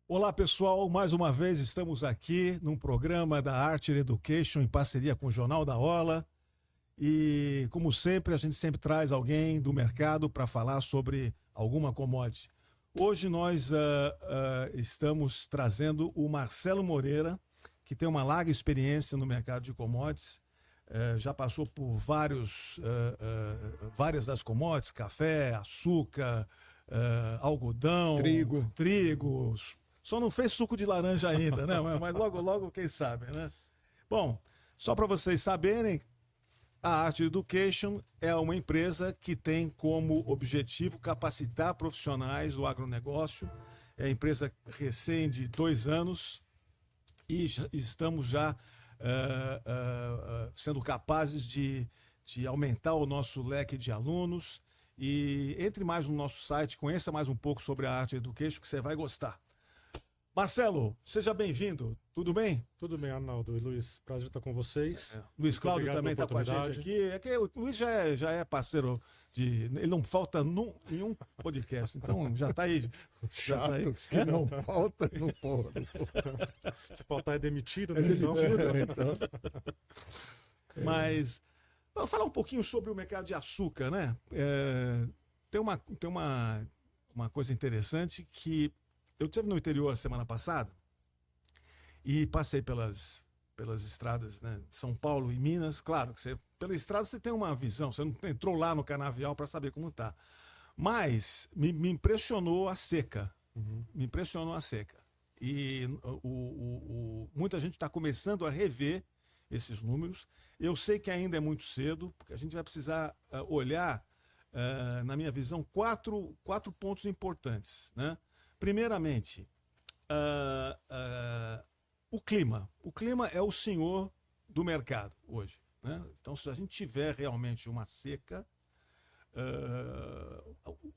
Olá pessoal, mais uma vez estamos aqui num programa da Archer Education em parceria com o Jornal da Ola e, como sempre, a gente sempre traz alguém do mercado para falar sobre alguma commodity. Hoje nós estamos trazendo o Marcelo Moreira, que tem uma larga experiência no mercado de commodities, já passou por várias das commodities, café, açúcar, algodão, trigo. Só não fez suco de laranja ainda, né? Mas logo, logo, quem sabe, né? Bom, só para vocês saberem, a Archer Education é uma empresa que tem como objetivo capacitar profissionais do agronegócio. É empresa recém de 2 anos e estamos já sendo capazes de aumentar o nosso leque de alunos. E entre mais no nosso site, conheça mais um pouco sobre a Archer Education, que você vai gostar. Marcelo, seja bem-vindo. Tudo bem? Tudo bem, Arnaldo e Luiz. Prazer estar com vocês. Luiz Cláudio também está com a gente aqui. É que o Luiz já é parceiro de. Ele não falta em um podcast, então já está aí. Chato, tá aí. que não falta, não porra. Se faltar é demitido, né? Então. Mas vamos falar um pouquinho sobre o mercado de açúcar, né? Tem uma coisa interessante que eu estive no interior a semana passada e passei pelas estradas, né, de São Paulo e Minas. Claro que pela estrada você tem uma visão, você não entrou lá no canavial para saber como está. Mas me impressionou a seca. Me impressionou a seca. E muita gente está começando a rever esses números. Eu sei que ainda é muito cedo, porque a gente vai precisar olhar, na minha visão, quatro pontos importantes, né? Primeiramente, o clima. O clima é o senhor do mercado hoje, né? Então, se a gente tiver realmente uma seca,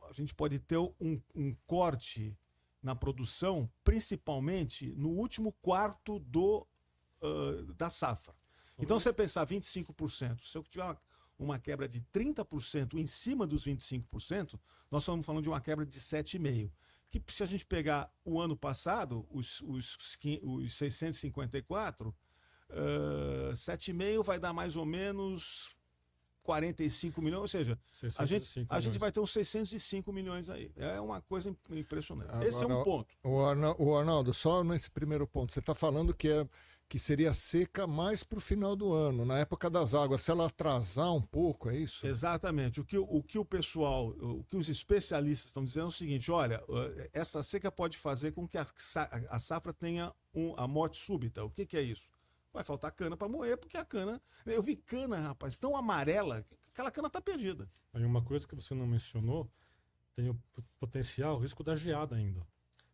a gente pode ter um corte na produção, principalmente no último quarto da safra. Então, se você pensar 25%, se eu tiver uma quebra de 30% em cima dos 25%, nós estamos falando de uma quebra de 7,5%. Que se a gente pegar o ano passado, os 654, 7,5 vai dar mais ou menos 45 milhões, ou seja, a gente vai ter uns 605 milhões aí. É uma coisa impressionante. Agora, esse é um ponto. O Arnaldo, só nesse primeiro ponto, você está falando que seria seca mais para o final do ano, na época das águas. Se ela atrasar um pouco, é isso? Exatamente. O que os especialistas estão dizendo é o seguinte: olha, essa seca pode fazer com que a safra tenha a morte súbita. O que é isso? Vai faltar cana para moer, porque a cana... Eu vi cana, rapaz, tão amarela, que aquela cana está perdida. Aí uma coisa que você não mencionou, tem o potencial, o risco da geada ainda.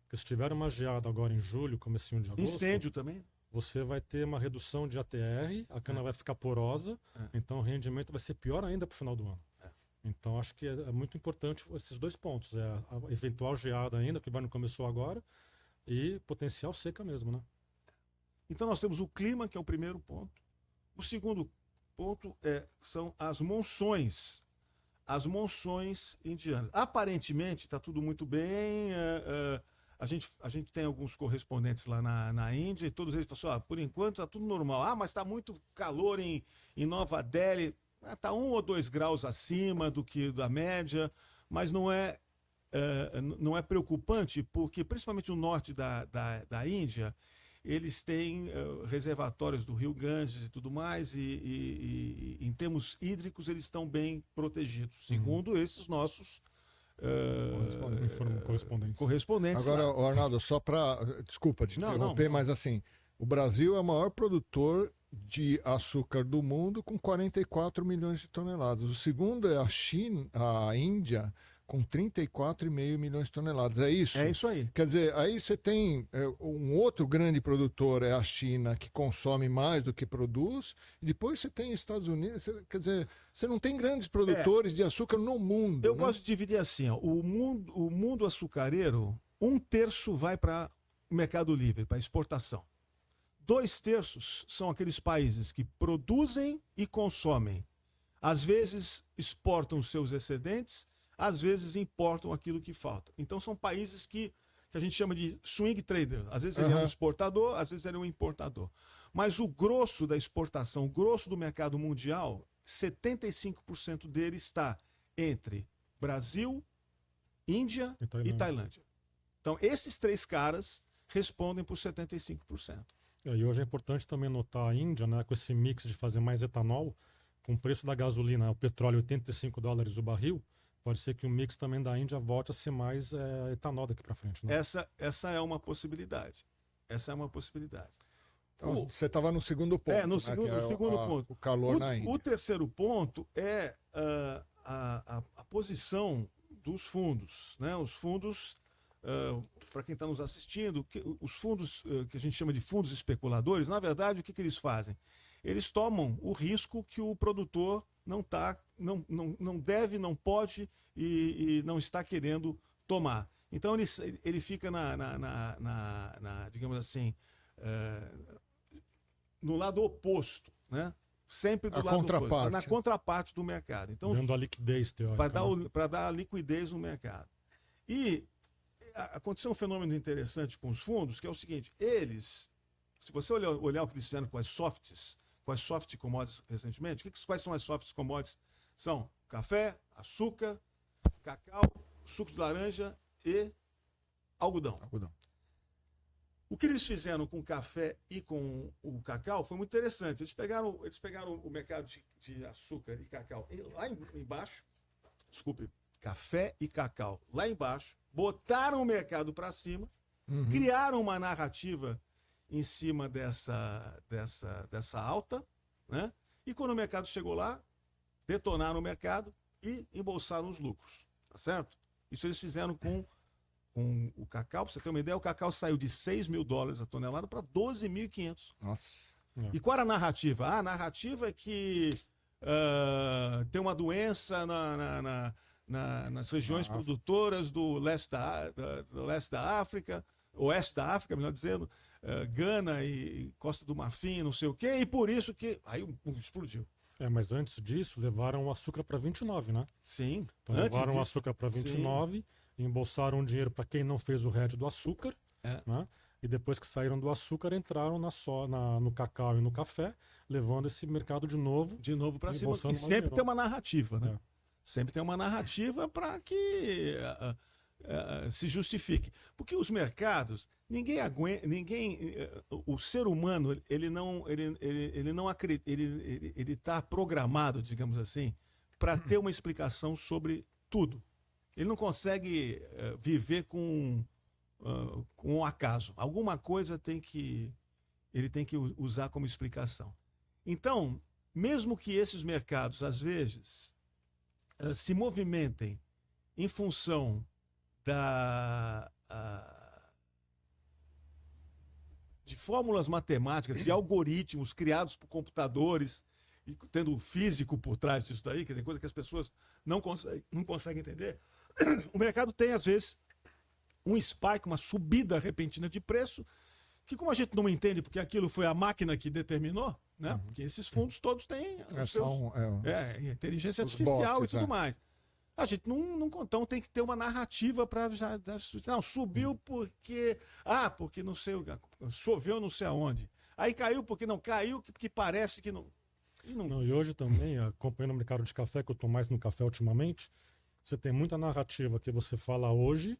Porque se tiver uma geada agora em julho, comecinho de agosto... Incêndio também. Você vai ter uma redução de ATR, a cana vai ficar porosa, então o rendimento vai ser pior ainda para o final do ano. Então acho que é muito importante esses dois pontos. A eventual geada ainda, que não começou agora, e potencial seca mesmo, né? Então nós temos o clima, que é o primeiro ponto. O segundo ponto são as monções. As monções indianas. Aparentemente está tudo muito bem. A gente tem alguns correspondentes lá na Índia e todos eles falam assim, por enquanto está tudo normal. Mas está muito calor em Nova Delhi. Está 1 ou 2 graus acima do que da média, mas não é preocupante, porque principalmente o norte da Índia, eles têm reservatórios do rio Ganges e tudo mais, e em termos hídricos eles estão bem protegidos, segundo esses nossos correspondentes. Agora, Arnaldo, só para... Desculpa te interromper, mas assim, o Brasil é o maior produtor de açúcar do mundo com 44 milhões de toneladas. O segundo é a Índia, com 34,5 milhões de toneladas. É isso? É isso aí. Quer dizer, aí você tem um outro grande produtor, é a China, que consome mais do que produz, e depois você tem Estados Unidos. Quer dizer, você não tem grandes produtores de açúcar no mundo. Eu gosto de dividir assim, ó, o mundo açucareiro, 1/3 vai para o mercado livre, para exportação. 2/3 são aqueles países que produzem e consomem. Às vezes exportam os seus excedentes, às vezes importam aquilo que falta. Então são países que que a gente chama de swing trader. Às vezes ele é um exportador, às vezes ele é um importador. Mas o grosso da exportação, o grosso do mercado mundial, 75% dele está entre Brasil, Índia e Tailândia. Então, esses 3 caras respondem por 75%. E hoje é importante também notar a Índia, né, com esse mix de fazer mais etanol, com o preço da gasolina, o petróleo $85 o barril, pode ser que o mix também da Índia volte a ser mais etanol daqui para frente. Né? Essa é uma possibilidade. Essa é uma possibilidade. Então, você estava no segundo ponto. No segundo ponto. O calor na Índia. O terceiro ponto é a posição dos fundos. Né? Os fundos, para quem está nos assistindo, os fundos que a gente chama de fundos especuladores, na verdade, o que eles fazem? Eles tomam o risco que o produtor não deve, não pode e não está querendo tomar. Então ele fica digamos assim, no lado oposto, né? Sempre do lado oposto, na contraparte do mercado. Então, dando a liquidez teórica. Para dar a liquidez no mercado. E aconteceu um fenômeno interessante com os fundos, que é o seguinte: eles, se você olhar o que eles fizeram com as soft commodities recentemente, quais são as soft commodities? São café, açúcar, cacau, suco de laranja e algodão. O que eles fizeram com o café e com o cacau foi muito interessante. Eles pegaram o mercado de açúcar e cacau lá embaixo, café e cacau lá embaixo, botaram o mercado para cima, criaram uma narrativa em cima dessa alta, né? E quando o mercado chegou lá, detonaram o mercado e embolsaram os lucros, tá certo? Isso eles fizeram com o cacau. Para você ter uma ideia, o cacau saiu de $6.000 a tonelada para 12.500. Nossa. E qual era a narrativa? A narrativa é que tem uma doença nas regiões produtoras do leste da África, oeste da África, melhor dizendo, Gana e Costa do Marfim, não sei o quê, e por isso que aí explodiu. Mas antes disso, levaram o açúcar para 29, né? Sim. Então levaram o açúcar para 29, embolsaram dinheiro para quem não fez o hedge do açúcar, né? E depois que saíram do açúcar, entraram no cacau e no café, levando esse mercado de novo para cima. E sempre tem uma narrativa, né? Sempre tem uma narrativa para que se justifique. Porque os mercados, ninguém aguenta, o ser humano, ele não acredita, ele está programado, digamos assim, para ter uma explicação sobre tudo. Ele não consegue viver com um acaso. Alguma coisa ele tem que usar como explicação. Então, mesmo que esses mercados, às vezes, se movimentem em função de fórmulas matemáticas, de algoritmos criados por computadores, e tendo o físico por trás disso daí, quer dizer, coisa que as pessoas não conseguem entender, o mercado tem, às vezes, um spike, uma subida repentina de preço, que como a gente não entende porque aquilo foi a máquina que determinou, né? Porque esses fundos todos têm inteligência artificial bots, e tudo mais. A gente não então tem que ter uma narrativa para não, subiu porque não sei, choveu não sei aonde. Aí caiu porque não caiu, porque parece que não. E hoje também, acompanhando o mercado de café, que eu estou mais no café ultimamente, você tem muita narrativa que você fala hoje,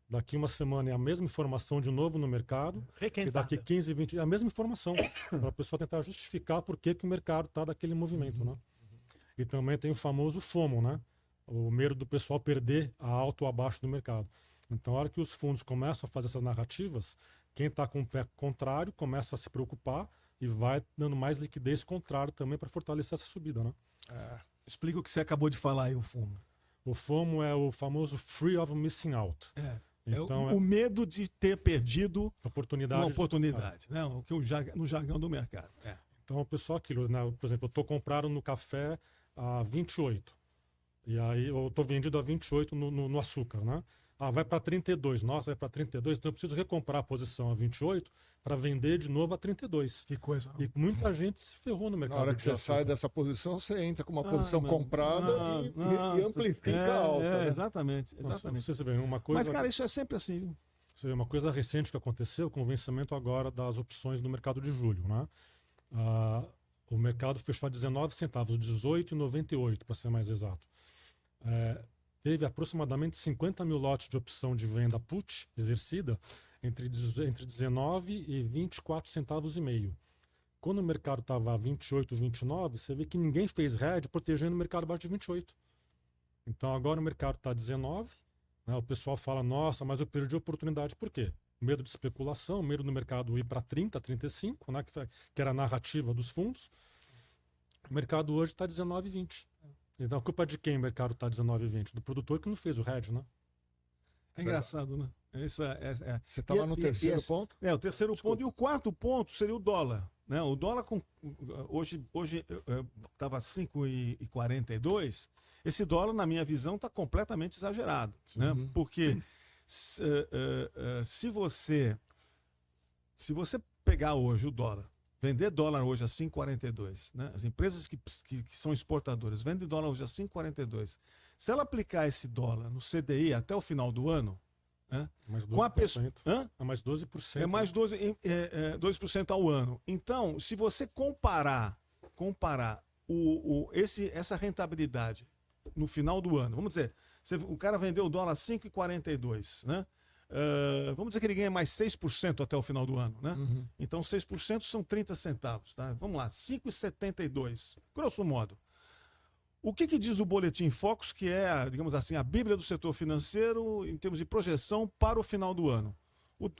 daqui uma semana é a mesma informação de novo no mercado, e daqui 15, 20 é a mesma informação, para a pessoa tentar justificar por que o mercado está daquele movimento. Né? E também tem o famoso FOMO, né? O medo do pessoal perder a alta ou abaixo do mercado. Então, a hora que os fundos começam a fazer essas narrativas, quem está com o pé contrário começa a se preocupar e vai dando mais liquidez contrária também para fortalecer essa subida. Né? Explica o que você acabou de falar aí, o FOMO. O FOMO é o famoso Fear of Missing Out. Então, o medo de ter perdido uma oportunidade, né? O que no jargão do mercado. Então, o pessoal, né? Por exemplo, eu estou comprado no café a 28. E aí eu estou vendido a 28 no açúcar, né? Vai para 32. Nossa, vai para 32. Então eu preciso recomprar a posição a 28 para vender de novo a 32. Que coisa. E muita gente se ferrou no mercado. Na hora que você sai dessa posição, você entra com uma posição comprada e amplifica a alta. Né? Exatamente. Nossa, você vê uma coisa. Mas, cara, isso é sempre assim. Isso é uma coisa recente que aconteceu com o vencimento agora das opções no mercado de julho, né? O mercado fechou a 19 centavos, 18,98 para ser mais exato. Teve aproximadamente 50 mil lotes de opção de venda put exercida entre 19 e 24 centavos e meio. Quando o mercado estava a 28, 29, você vê que ninguém fez hedge protegendo o mercado abaixo de 28. Então agora o mercado está a 19, né? O pessoal fala, nossa, mas eu perdi a oportunidade. Por quê? Medo de especulação, medo do mercado ir para 30, 35, né? Que era a narrativa dos fundos. O mercado hoje está 19,20. Então a culpa de quem o mercado está 19,20? Do produtor que não fez o hedge, né? É engraçado, né? Você estava no terceiro ponto? O terceiro ponto. E o quarto ponto seria o dólar. Né? O dólar hoje estava 5,42. Esse dólar, na minha visão, está completamente exagerado. Né? Porque se você pegar hoje o dólar, vender dólar hoje a 5,42, né? As empresas que são exportadoras vendem dólar hoje a 5,42. Se ela aplicar esse dólar no CDI até o final do ano, né? Mais 12%. Com a pessoa, é mais 12%. É mais 2% ao ano. Então, se você comparar essa rentabilidade no final do ano, vamos dizer, o cara vendeu o dólar a 5,42, né? Vamos dizer que ele ganha mais 6% até o final do ano, né? Então 6% são 30 centavos, tá? Vamos lá, 5,72, grosso modo. O que diz o Boletim Focus, que é, digamos assim, a bíblia do setor financeiro em termos de projeção para o final do ano?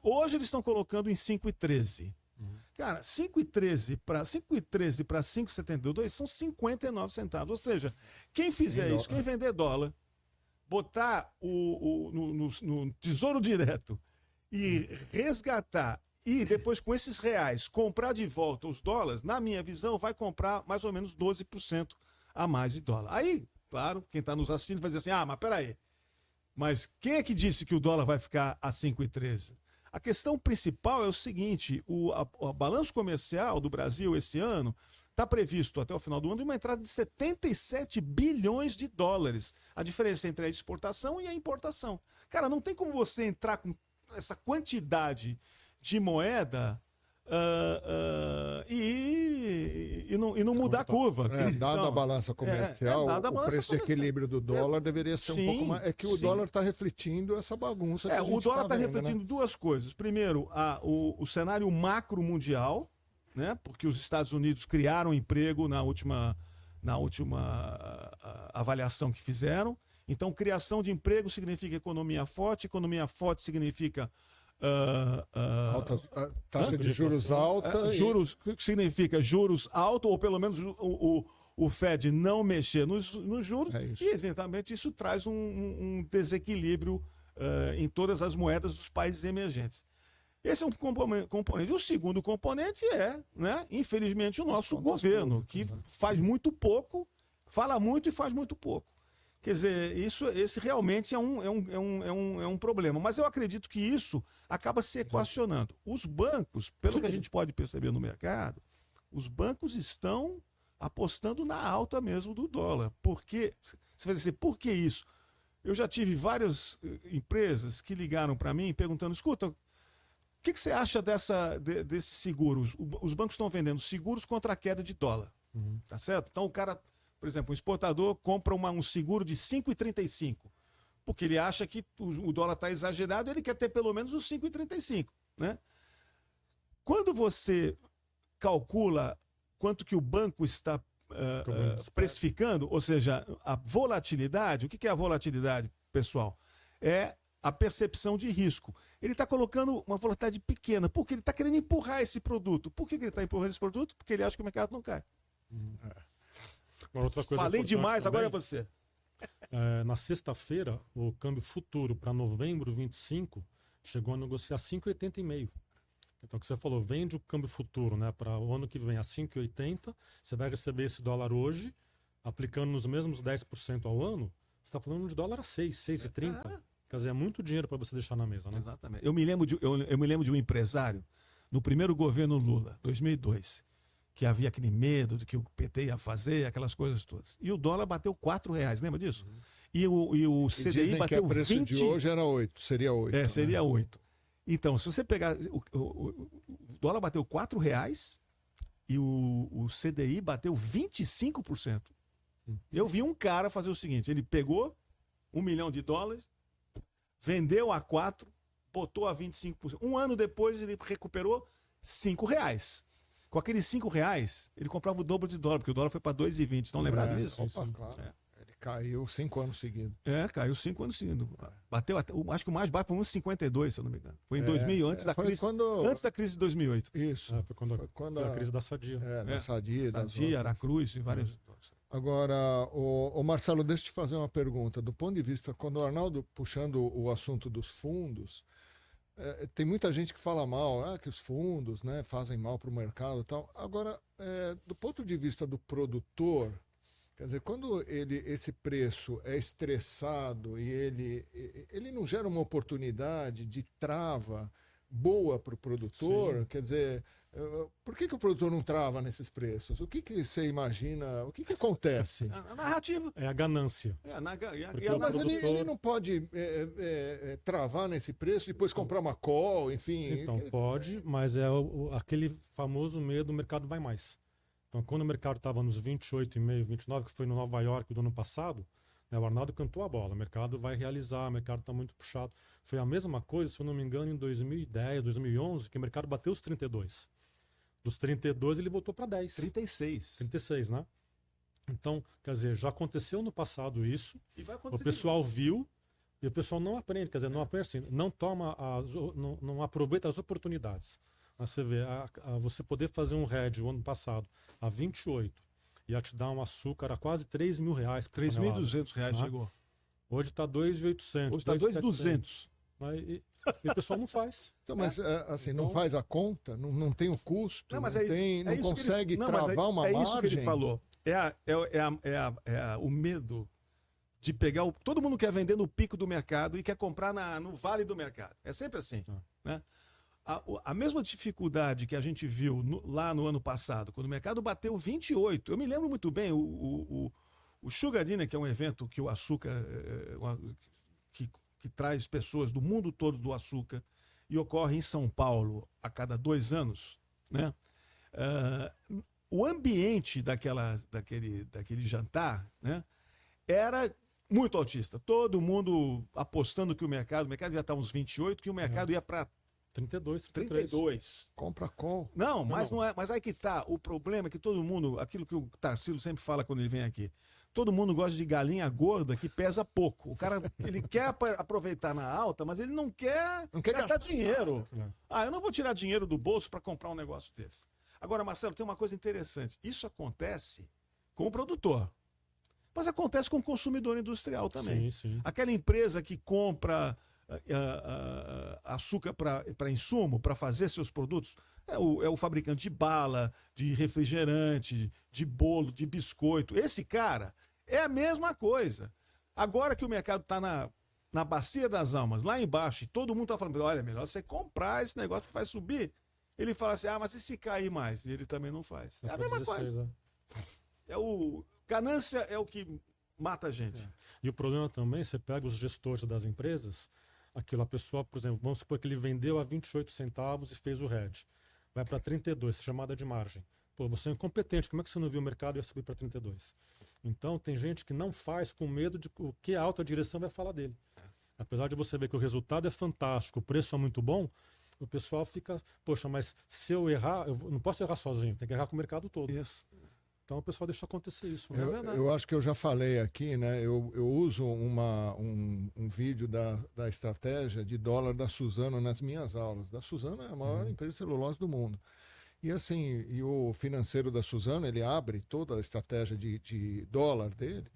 Hoje eles estão colocando em 5,13. Cara, 5,13 para 5,72 são 59 centavos. Ou seja, quem fizer isso, quem vender dólar, botar no Tesouro Direto e resgatar e depois com esses reais comprar de volta os dólares, na minha visão, vai comprar mais ou menos 12% a mais de dólar. Aí, claro, quem está nos assistindo vai dizer assim, mas peraí, mas quem é que disse que o dólar vai ficar a 5,13? A questão principal é o seguinte, o balanço comercial do Brasil esse ano está previsto até o final do ano uma entrada de 77 bilhões de dólares. A diferença entre a exportação e a importação. Cara, não tem como você entrar com essa quantidade de moeda e não mudar a curva. Dada a balança comercial, o preço de equilíbrio do dólar deveria ser um pouco mais... É que o dólar está refletindo essa bagunça que a gente o dólar está vendo, refletindo duas coisas. Primeiro, o cenário macro mundial, né? Porque os Estados Unidos criaram emprego na última avaliação que fizeram. Então, criação de emprego significa economia forte significa taxa de juros alta. Juros significa juros altos, ou pelo menos o Fed não mexer nos juros, e exatamente isso traz um desequilíbrio em todas as moedas dos países emergentes. Esse é um componente. O segundo componente é, né, infelizmente, o nosso governo, que faz muito pouco, fala muito e faz muito pouco. Quer dizer, esse realmente é um problema. Mas eu acredito que isso acaba se equacionando. Os bancos, pelo que a gente pode perceber no mercado, os bancos estão apostando na alta mesmo do dólar. Porque, você vai dizer, por que isso? Eu já tive várias empresas que ligaram para mim perguntando, escuta, o que você acha desses seguros? Os bancos estão vendendo seguros contra a queda de dólar. Tá certo? Então o cara... Por exemplo, um exportador compra um seguro de 5,35, porque ele acha que o dólar está exagerado, ele quer ter pelo menos os 5,35, né? Quando você calcula quanto que o banco está precificando, ou seja, a volatilidade, o que é a volatilidade, pessoal? É a percepção de risco. Ele está colocando uma volatilidade pequena, porque ele está querendo empurrar esse produto. Por que ele está empurrando esse produto? Porque ele acha que o mercado não cai. Falei demais, também, agora é você. Na sexta-feira, o câmbio futuro para novembro 25 chegou a negociar 5,80,5. Então, o que você falou, vende o câmbio futuro, né, para o ano que vem a 5,80, você vai receber esse dólar hoje, aplicando nos mesmos 10% ao ano, você está falando de dólar a 6,30. Quer dizer, é muito dinheiro para você deixar na mesa, né? Exatamente. Eu me lembro de um empresário, no primeiro governo Lula, 2002, que havia aquele medo de que o PT ia fazer, aquelas coisas todas. E o dólar bateu R$4, lembra disso? E o CDI bateu que o preço 20... de hoje era 8, seria 8. Seria 8. Então, se você pegar. O dólar bateu R$ 4 e o CDI bateu 25%. Eu vi um cara fazer o seguinte: ele pegou $1 milhão, vendeu a 4, botou a 25%. Um ano depois, ele recuperou R$ 5. Com aqueles R$ 5, ele comprava o dobro de dólar, porque o dólar foi para 2,20. Estão lembrados disso? Opa, claro. Ele caiu 5 anos seguidos. Caiu 5 anos seguidos. Bateu até, acho que o mais baixo foi 1,52, se eu não me engano. Foi em 2000, antes da crise de 2008. Isso. Foi quando a crise da Sadia. Da Sadia. Sadia, Aracruz e várias. Agora, o Marcelo, deixa eu te fazer uma pergunta. Do ponto de vista, quando o Arnaldo, puxando o assunto dos fundos, tem muita gente que fala mal, que os fundos, né, fazem mal para o mercado e tal. Agora, do ponto de vista do produtor, quer dizer, quando esse preço é estressado e ele não gera uma oportunidade de trava boa para o produtor, Sim. quer dizer, por que o produtor não trava nesses preços? O que você imagina? O que acontece? A narrativa. É a ganância. Mas ele não pode travar nesse preço, depois comprar uma call, enfim. Então, pode, mas é aquele famoso medo, o mercado vai mais. Então, quando o mercado estava nos 28,5, 29, que foi no Nova York do ano passado, né, o Arnaldo cantou a bola. O mercado vai realizar, o mercado está muito puxado. Foi a mesma coisa, se eu não me engano, em 2010, 2011, que o mercado bateu os 32. Dos 32, ele voltou para 10. 36, né? Então, quer dizer, já aconteceu no passado isso. E vai acontecer. O pessoal viu e o pessoal não aprende. Quer dizer, não aprende assim, não aproveita as oportunidades. Mas você vê, você poder fazer um hedge o ano passado a 28 ia te dar um açúcar a quase R$3.000. R$3.200 chegou. Hoje está 2.800. Hoje está 2.200. E o pessoal não faz. Então, mas assim, não faz a conta, não tem o custo, não consegue travar uma margem. É isso que ele falou. O medo de pegar todo mundo quer vender no pico do mercado e quer comprar no vale do mercado. É sempre assim. Né? A mesma dificuldade que a gente viu lá no ano passado, quando o mercado bateu 28. Eu me lembro muito bem, o Sugar Dinner, que é um evento que o açúcar, que traz pessoas do mundo todo do açúcar e ocorre em São Paulo a cada 2 anos, né? O ambiente daquele jantar, né, era muito altista. Todo mundo apostando que o mercado já estava uns 28, que o mercado ia para 32. Compra call. Não, mas não é. Mas aí que tá. O problema é que todo mundo, aquilo que o Tarsilo sempre fala quando ele vem aqui, todo mundo gosta de galinha gorda que pesa pouco. O cara, ele quer aproveitar na alta, mas ele não quer gastar dinheiro. Eu não vou tirar dinheiro do bolso para comprar um negócio desse. Agora, Marcelo, tem uma coisa interessante. Isso acontece com o produtor, mas acontece com o consumidor industrial também. Sim. Aquela empresa que compra açúcar para insumo, para fazer seus produtos, é o fabricante de bala, de refrigerante, de bolo, de biscoito. Esse cara é a mesma coisa. Agora que o mercado está na bacia das almas, lá embaixo, e todo mundo está falando, olha, é melhor você comprar esse negócio que vai subir. Ele fala assim, mas e se cair mais? E ele também não faz. É a mesma 16, coisa. Ganância é o que mata a gente. E o problema também, você pega os gestores das empresas, a pessoa, por exemplo, vamos supor que ele vendeu a 28 centavos e fez o hedge. Vai para 32, chamada de margem. Pô, você é incompetente, como é que você não viu o mercado e ia subir para 32? Então, tem gente que não faz com medo de o que a alta direção vai falar dele. Apesar de você ver que o resultado é fantástico, o preço é muito bom, o pessoal fica, poxa, mas se eu errar, eu não posso errar sozinho, tem que errar com o mercado todo. Isso. Então o pessoal deixa acontecer isso. Eu acho que eu já falei aqui, né? Eu uso um vídeo da estratégia de dólar da Suzano nas minhas aulas. Da Suzano é a maior empresa de celulose do mundo. E assim, o financeiro da Suzano, ele abre toda a estratégia de dólar dele.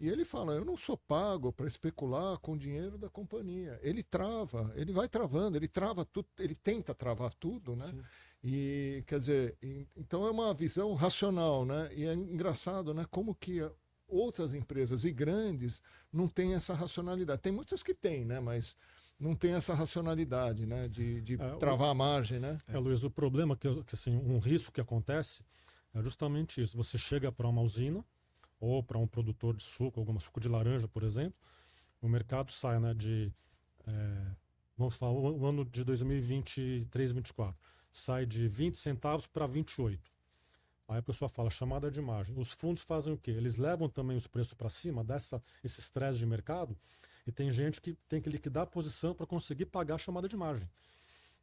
E ele fala, eu não sou pago para especular com o dinheiro da companhia. Ele trava, ele vai travando, ele trava tudo, ele tenta travar tudo, né? Sim. E, quer dizer, então é uma visão racional, né? E é engraçado, né? Como que outras empresas e grandes não têm essa racionalidade. Tem muitas que têm, né? Mas não tem essa racionalidade, né? De travar a margem, né? Luiz, o problema que assim, um risco que acontece é justamente isso. Você chega para uma usina ou para um produtor de suco, algum suco de laranja, por exemplo, o mercado sai, né, de vamos falar, o ano de 2023, 2024, sai de 20 centavos para 28. Aí a pessoa fala, chamada de margem. Os fundos fazem o quê? Eles levam também os preços para cima, esse estresse de mercado, e tem gente que tem que liquidar a posição para conseguir pagar a chamada de margem.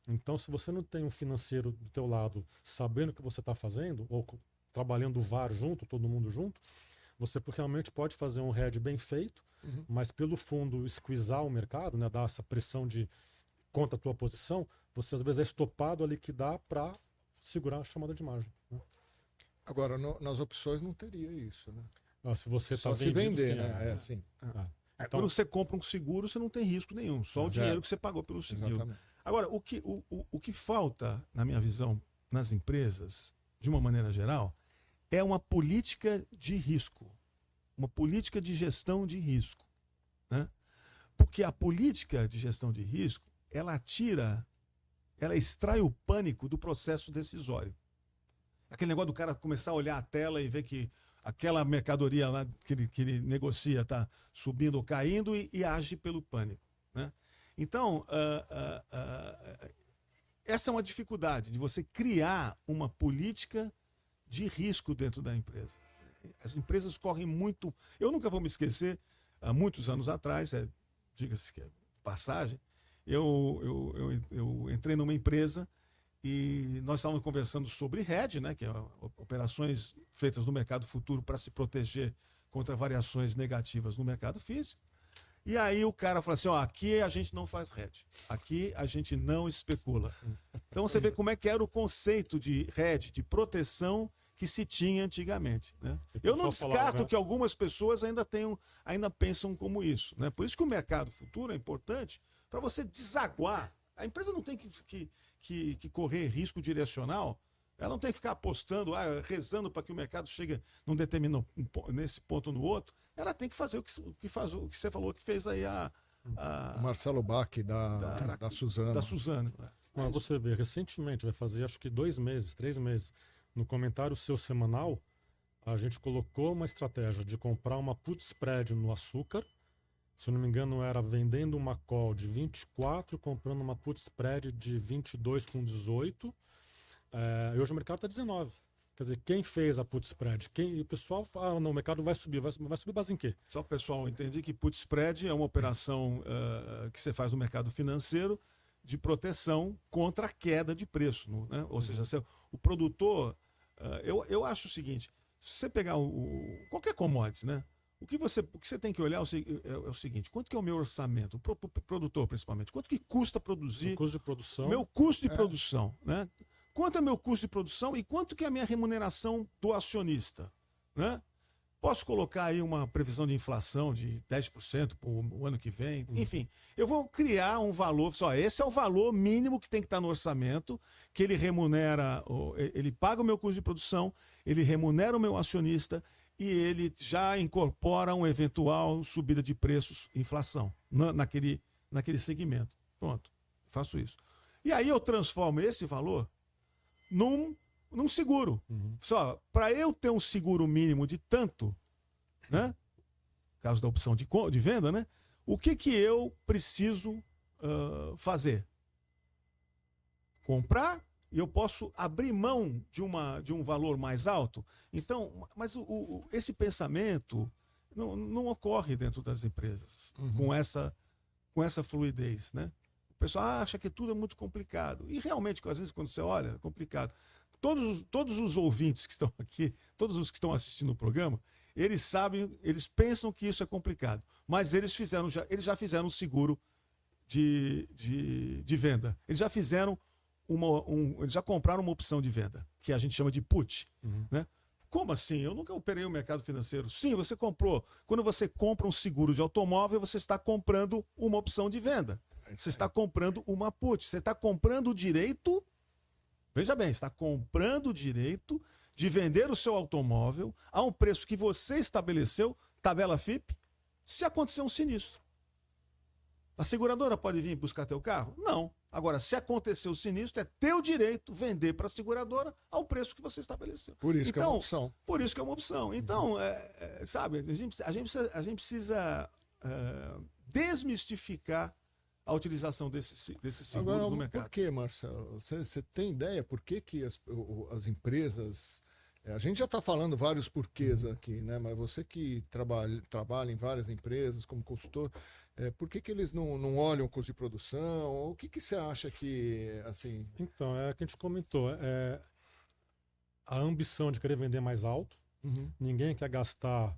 Então, se você não tem um financeiro do teu lado sabendo o que você está fazendo, ou trabalhando o VAR junto, todo mundo junto, você realmente pode fazer um hedge bem feito, mas pelo fundo squeezar o mercado, né, dar essa pressão contra a tua posição, você às vezes é estopado a liquidar para segurar a chamada de margem. Né? Agora, nas opções não teria isso, né? Se você Só tá se vender, né? Assim. Então, quando você compra um seguro, você não tem risco nenhum, só o dinheiro que você pagou pelo seguro. Exatamente. Agora, o que falta, na minha visão, nas empresas, de uma maneira geral, é uma política de risco, uma política de gestão de risco. Né? Porque a política de gestão de risco, ela extrai o pânico do processo decisório. Aquele negócio do cara começar a olhar a tela e ver que aquela mercadoria lá que ele negocia está subindo ou caindo e age pelo pânico. Né? Então, essa é uma dificuldade de você criar uma política de risco dentro da empresa. As empresas correm muito... Eu nunca vou me esquecer, há muitos anos atrás, diga-se que é passagem, eu entrei numa empresa e nós estávamos conversando sobre hedge, né, que é operações feitas no mercado futuro para se proteger contra variações negativas no mercado físico. E aí o cara falou assim, aqui a gente não faz hedge, aqui a gente não especula. Então você vê como é que era o conceito de hedge, de proteção que se tinha antigamente. Né? Eu não descarto que algumas pessoas ainda pensam como isso. Né? Por isso que o mercado futuro é importante para você desaguar. A empresa não tem que correr risco direcional, ela não tem que ficar apostando, rezando para que o mercado chegue nesse ponto ou no outro. Ela tem que fazer o que você falou que fez aí o Marcelo Bach da Suzano. Da Suzano. Mas você vê, recentemente, vai fazer acho que 2 meses, 3 meses, no comentário seu semanal, a gente colocou uma estratégia de comprar uma put spread no açúcar. Se eu não me engano, era vendendo uma call de 24, comprando uma put spread de 22 com 18. E hoje o mercado está 19. Quer dizer, quem fez a put spread? O pessoal fala, não, o mercado vai subir base em quê? Só o pessoal entender que put spread é uma operação que você faz no mercado financeiro de proteção contra a queda de preço. Né? Ou seja, o produtor... eu acho o seguinte, se você pegar qualquer commodity, né? O que você tem que olhar é o seguinte, quanto que é o meu orçamento, o produtor principalmente, quanto que custa produzir... O custo de produção. Meu custo de produção, né? Quanto é meu custo de produção e quanto que é a minha remuneração do acionista, né? Posso colocar aí uma previsão de inflação de 10% para o ano que vem, enfim, eu vou criar um valor, esse é o valor mínimo que tem que estar no orçamento, que ele remunera, ele paga o meu custo de produção, ele remunera o meu acionista e ele já incorpora uma eventual subida de preços, inflação, naquele segmento. Pronto, faço isso. E aí eu transformo esse valor num seguro. Para eu ter um seguro mínimo de tanto, né? No caso da opção de venda, né? O que eu preciso fazer? Comprar e eu posso abrir mão de um valor mais alto. Então, mas esse pensamento não ocorre dentro das empresas com essa fluidez, né? O pessoal acha que tudo é muito complicado. E realmente, às vezes, quando você olha, é complicado. Todos os ouvintes que estão aqui, todos os que estão assistindo o programa, eles sabem, eles pensam que isso é complicado. Mas eles já fizeram um seguro de venda. Eles já fizeram eles já compraram uma opção de venda, que a gente chama de put. Né? Como assim? Eu nunca operei o mercado financeiro. Sim, você comprou. Quando você compra um seguro de automóvel, você está comprando uma opção de venda. Você está comprando uma put. Você está comprando o direito... Veja bem, está comprando o direito de vender o seu automóvel a um preço que você estabeleceu, tabela FIP, se acontecer um sinistro. A seguradora pode vir buscar teu carro? Não. Agora, se acontecer o sinistro, é teu direito vender para a seguradora ao preço que você estabeleceu. Por isso que é uma opção. Por isso que é uma opção. Então, sabe, a gente precisa desmistificar a utilização desses seguros Agora, no mercado. por que, Marcelo? Você tem ideia por que as empresas... A gente já está falando vários porquês aqui, né? Mas você que trabalha em várias empresas como consultor, por que eles não olham o custo de produção? O que você acha que, assim... Então, é o que a gente comentou. A ambição de querer vender mais alto. Ninguém quer gastar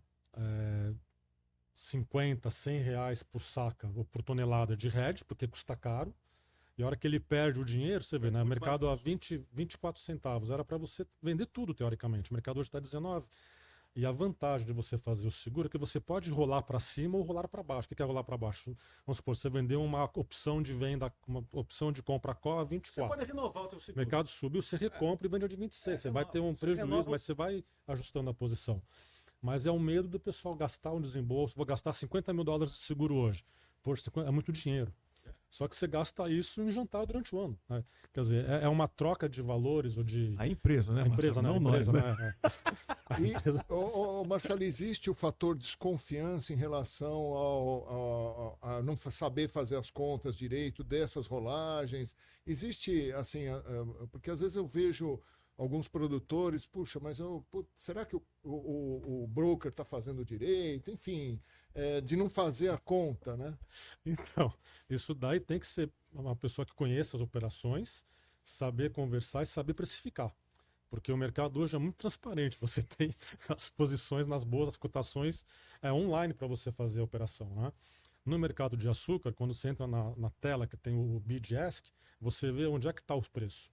50, 100 reais por saca ou por tonelada de hedge, porque custa caro. E a hora que ele perde o dinheiro, você vê, né? O mercado a 24 centavos. Era para você vender tudo, teoricamente. O mercado hoje está 19. E a vantagem de você fazer o seguro é que você pode rolar para cima ou rolar para baixo. O que é rolar para baixo? Vamos supor, você vendeu uma opção de venda, uma opção de compra call a 24. Você pode renovar o teu seguro. O mercado subiu, você recompra e vende a de 26. Você vai ter um prejuízo, mas você vai ajustando a posição. Mas é o medo do pessoal gastar um desembolso. Vou gastar $50 mil de seguro hoje. Poxa, é muito dinheiro. Só que você gasta isso em jantar durante o ano. Né? Quer dizer, é uma troca de valores ou de... A empresa, né? A empresa, Marcelo? não nós, né? Marcelo, existe o fator desconfiança em relação a não saber fazer as contas direito dessas rolagens? Existe, assim, porque às vezes eu vejo alguns produtores, puxa, mas será que o broker está fazendo direito? Enfim, de não fazer a conta, né? Então, isso daí tem que ser uma pessoa que conheça as operações, saber conversar e saber precificar. Porque o mercado hoje é muito transparente. Você tem as posições nas bolsas, as cotações online para você fazer a operação, né? No mercado de açúcar, quando você entra na tela que tem o bid e ask, você vê onde é que está o preço.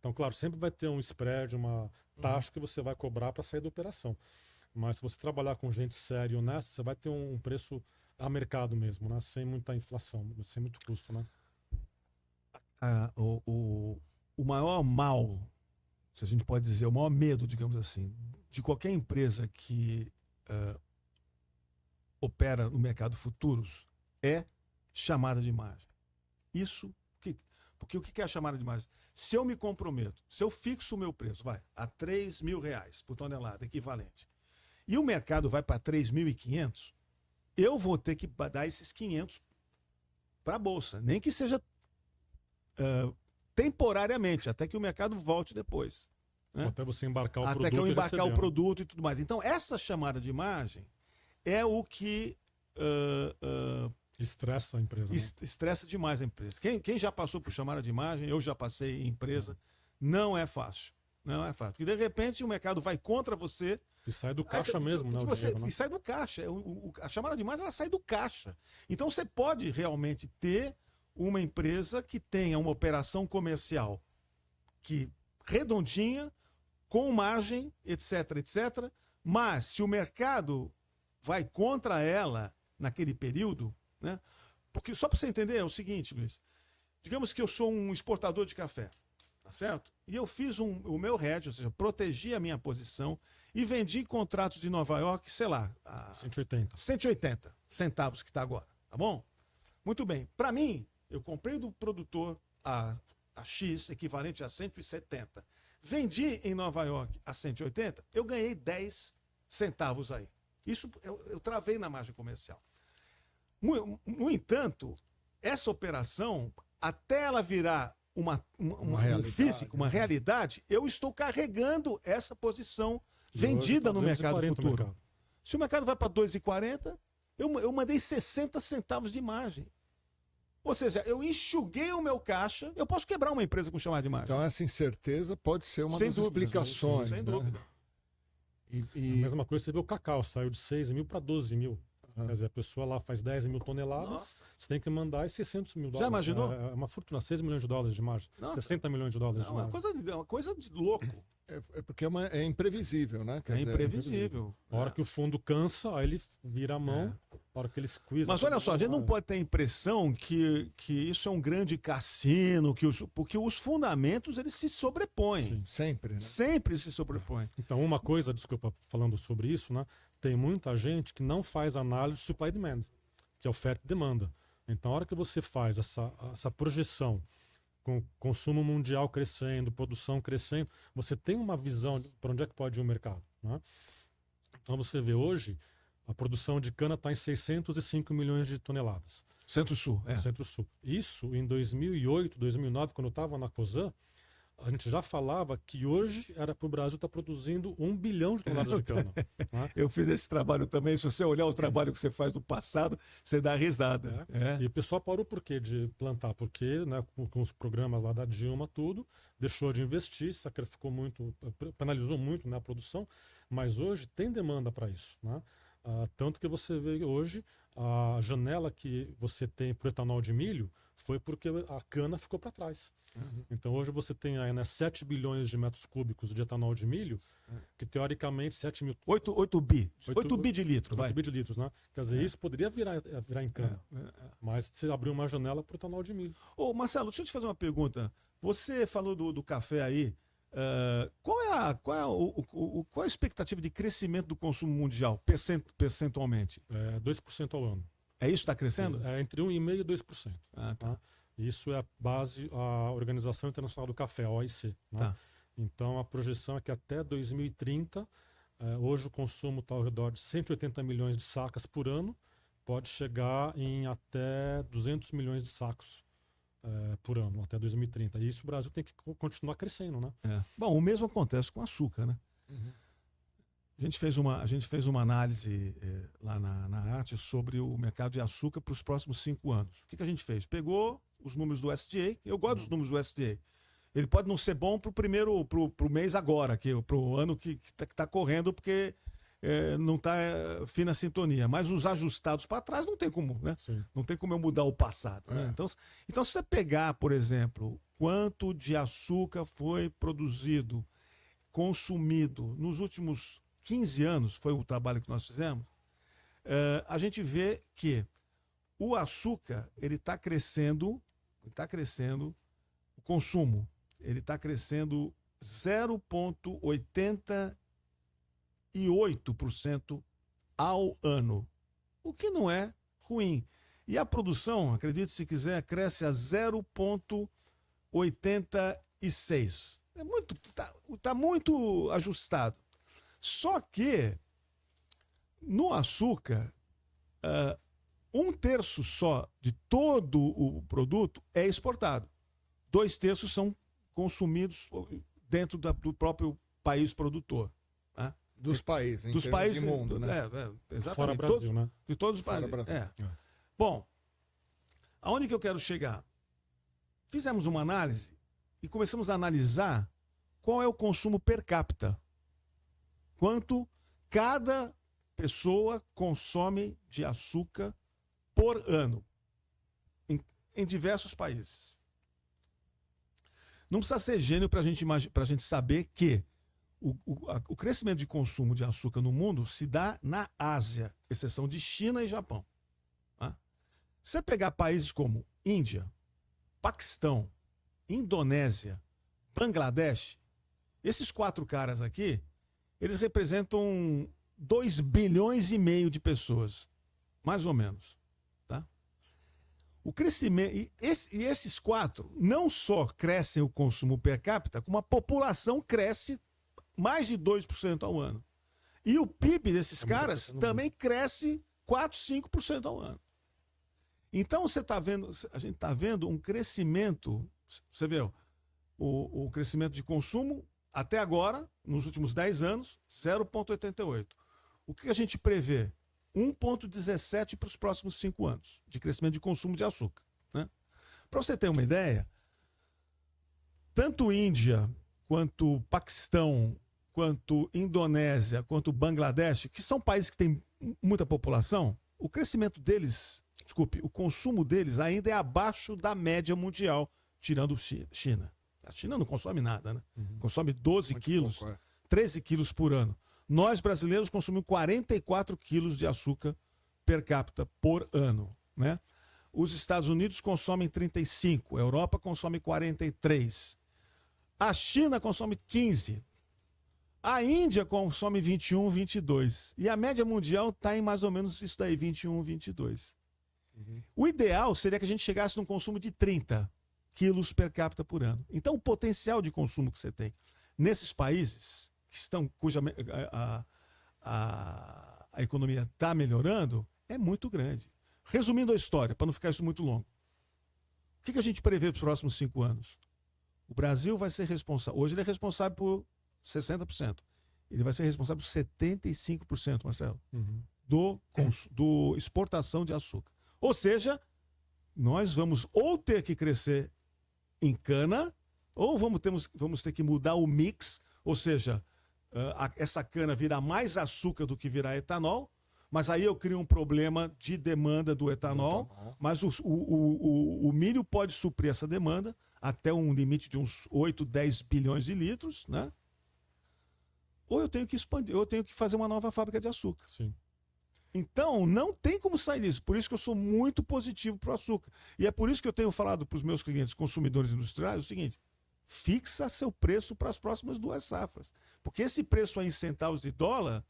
Então, claro, sempre vai ter um spread, uma taxa que você vai cobrar para sair da operação. Mas se você trabalhar com gente séria e honesta, você vai ter um preço a mercado mesmo, né? Sem muita inflação, sem muito custo, né? O maior mal, se a gente pode dizer, o maior medo, digamos assim, de qualquer empresa que opera no mercado futuros é chamada de margem. Porque o que é a chamada de margem? Se eu me comprometo, se eu fixo o meu preço, a R$3 mil por tonelada, equivalente, e o mercado vai para 3.500, eu vou ter que dar esses 500 para a Bolsa, nem que seja temporariamente, até que o mercado volte depois. Né? Até você embarcar o produto. Até que eu embarcar o produto e tudo mais. Então, essa chamada de margem é o que estressa a empresa. Né? Estressa demais a empresa. Quem já passou por chamada de margem, eu já passei em empresa, não é fácil. Não é fácil. Porque de repente o mercado vai contra você. E sai do caixa mesmo, né? E sai do caixa. A chamada de margem, ela sai do caixa. Então você pode realmente ter uma empresa que tenha uma operação comercial que redondinha, com margem, etc, etc. Mas se o mercado vai contra ela naquele período, né? Porque só para você entender é o seguinte, Luiz. Digamos que eu sou um exportador de café, tá certo? E eu fiz o meu hedge, ou seja, protegi a minha posição e vendi contratos de Nova York, sei lá, a 180 centavos que está agora, tá bom? Muito bem. Para mim, eu comprei do produtor a X, equivalente a 170. Vendi em Nova York a 180, eu ganhei 10 centavos aí. Isso eu travei na margem comercial. No entanto, essa operação, até ela virar uma realidade, eu estou carregando essa posição vendida no mercado futuro. Se o mercado vai para 2,40, eu mandei 60 centavos de margem. Ou seja, eu enxuguei o meu caixa, eu posso quebrar uma empresa com chamada de margem. Então essa incerteza pode ser uma das explicações. Sem dúvida. A mesma coisa, você vê o cacau, saiu de 6 mil para 12 mil. Quer dizer, a pessoa lá faz 10 mil toneladas, nossa, você tem que mandar 600 mil dólares. Já imaginou? É uma fortuna, 6 milhões de dólares de margem, 60 milhões de dólares de margem. É uma coisa de louco. Porque é imprevisível, né? Imprevisível. A hora que o fundo cansa, aí ele vira a mão, a hora que ele squeeze. Mas olha só, a gente não pode ter a impressão que isso é um grande cassino, porque os fundamentos eles se sobrepõem. Sim. Sempre, né? Sempre se sobrepõem. Então, uma coisa, desculpa, falando sobre isso, né? Tem muita gente que não faz análise de supply and demand, que é oferta e demanda. Então, a hora que você faz essa projeção com consumo mundial crescendo, produção crescendo, você tem uma visão para onde é que pode ir o mercado. Né? Então você vê hoje, A produção de cana está em 605 milhões de toneladas. Centro-Sul, Centro-Sul. Isso em 2008, 2009, quando eu estava na COSAN, a gente já falava que hoje era para o Brasil estar produzindo 1 bilhão de toneladas de cana. Né? Eu fiz esse trabalho também. Se você olhar o trabalho que você faz no passado, você dá risada. E o pessoal parou por quê de plantar? Porque, né, com os programas lá da Dilma, tudo, deixou de investir, sacrificou muito, penalizou muito, né, a produção, mas hoje tem demanda para isso. Né? Tanto que você vê hoje a janela que você tem para o etanol de milho foi porque a cana ficou para trás. Então hoje você tem aí, né, 7 bilhões de metros cúbicos de etanol de milho, que teoricamente 7 mil... 8 bi. 8 bi de litro, 8 bi de litros, né? Quer dizer, isso poderia virar em cana. Mas você abriu uma janela para o etanol de milho. Ô, Marcelo, deixa eu te fazer uma pergunta. Você falou do café aí. Qual é a expectativa de crescimento do consumo mundial, percentualmente? 2% ao ano. É isso que está crescendo? É entre 1,5% e 2%. Tá. Isso é a base, a Organização Internacional do Café, a OIC. Né? Tá. Então, a projeção é que até 2030, hoje o consumo está ao redor de 180 milhões de sacas por ano, pode chegar em até 200 milhões de sacos por ano, até 2030. E isso o Brasil tem que continuar crescendo, né? Bom, o mesmo acontece com açúcar, né? A gente fez uma análise lá na Arte sobre o mercado de açúcar para os próximos 5 anos. O que a gente fez? Pegou os números do USDA, eu gosto dos números do USDA. Ele pode não ser bom para o mês agora, para o ano que está correndo, porque não está fina sintonia. Mas os ajustados para trás não tem como, né? Não tem como eu mudar o passado. Né? Então, se você pegar, por exemplo, quanto de açúcar foi produzido, consumido nos últimos 15 anos, foi o trabalho que nós fizemos, a gente vê que o açúcar ele está crescendo, o consumo ele está crescendo 0,88% ao ano, o que não é ruim. E a produção, acredite se quiser, cresce a 0,86%. Tá muito ajustado. Só que no açúcar, 1/3 só de todo o produto é exportado. 2/3 são consumidos dentro do próprio país produtor. Né? Dos países, dos países do mundo, né? Exatamente. Fora Brasil, né? De todos os países. Bom, aonde que eu quero chegar? Fizemos uma análise e começamos a analisar qual é o consumo per capita. Quanto cada pessoa consome de açúcar por ano em diversos países. Não precisa ser gênio para a gente saber que o crescimento de consumo de açúcar no mundo se dá na Ásia, exceção de China e Japão. Tá? Se você pegar países como Índia, Paquistão, Indonésia, Bangladesh, esses 4 caras aqui, eles representam 2,5 bilhões de pessoas, mais ou menos. Tá? O crescimento, e esses 4 não só crescem o consumo per capita, como a população cresce mais de 2% ao ano. E o PIB desses caras também cresce 4, 5% ao ano. Então a gente está vendo um crescimento, você vê, o crescimento de consumo até agora, nos últimos 10 anos, 0,88. O que a gente prevê? 1,17 para os próximos 5 anos de crescimento de consumo de açúcar. Né? Para você ter uma ideia, tanto Índia, quanto Paquistão, quanto Indonésia, quanto Bangladesh, que são países que têm muita população, o crescimento deles, o consumo deles ainda é abaixo da média mundial, tirando China. A China não consome nada, né? Consome 12 quilos, 13 quilos por ano. Nós, brasileiros, consumimos 44 quilos de açúcar per capita por ano. Né? Os Estados Unidos consomem 35, a Europa consome 43. A China consome 15. A Índia consome 21, 22. E a média mundial está em mais ou menos isso daí, 21, 22. O ideal seria que a gente chegasse num consumo de 30 quilos per capita por ano. Então, o potencial de consumo que você tem nesses países que estão, cuja a a economia está melhorando, é muito grande. Resumindo a história, para não ficar isso muito longo. O que a gente prevê para os próximos 5 anos? O Brasil vai ser responsável. Hoje ele é responsável por 60%. Ele vai ser responsável por 75%, Marcelo, do exportação de açúcar. Ou seja, nós vamos ou ter que crescer em cana, ou vamos ter que mudar o mix, ou seja, essa cana virar mais açúcar do que virar etanol, mas aí eu crio um problema de demanda do etanol, mas o milho pode suprir essa demanda até um limite de uns 8, 10 bilhões de litros, né? Ou eu tenho que expandir, ou eu tenho que fazer uma nova fábrica de açúcar. Sim. Então, não tem como sair disso. Por isso que eu sou muito positivo para o açúcar. E é por isso que eu tenho falado para os meus clientes consumidores industriais o seguinte: fixa seu preço para as próximas 2 safras. Porque esse preço aí em centavos de dólar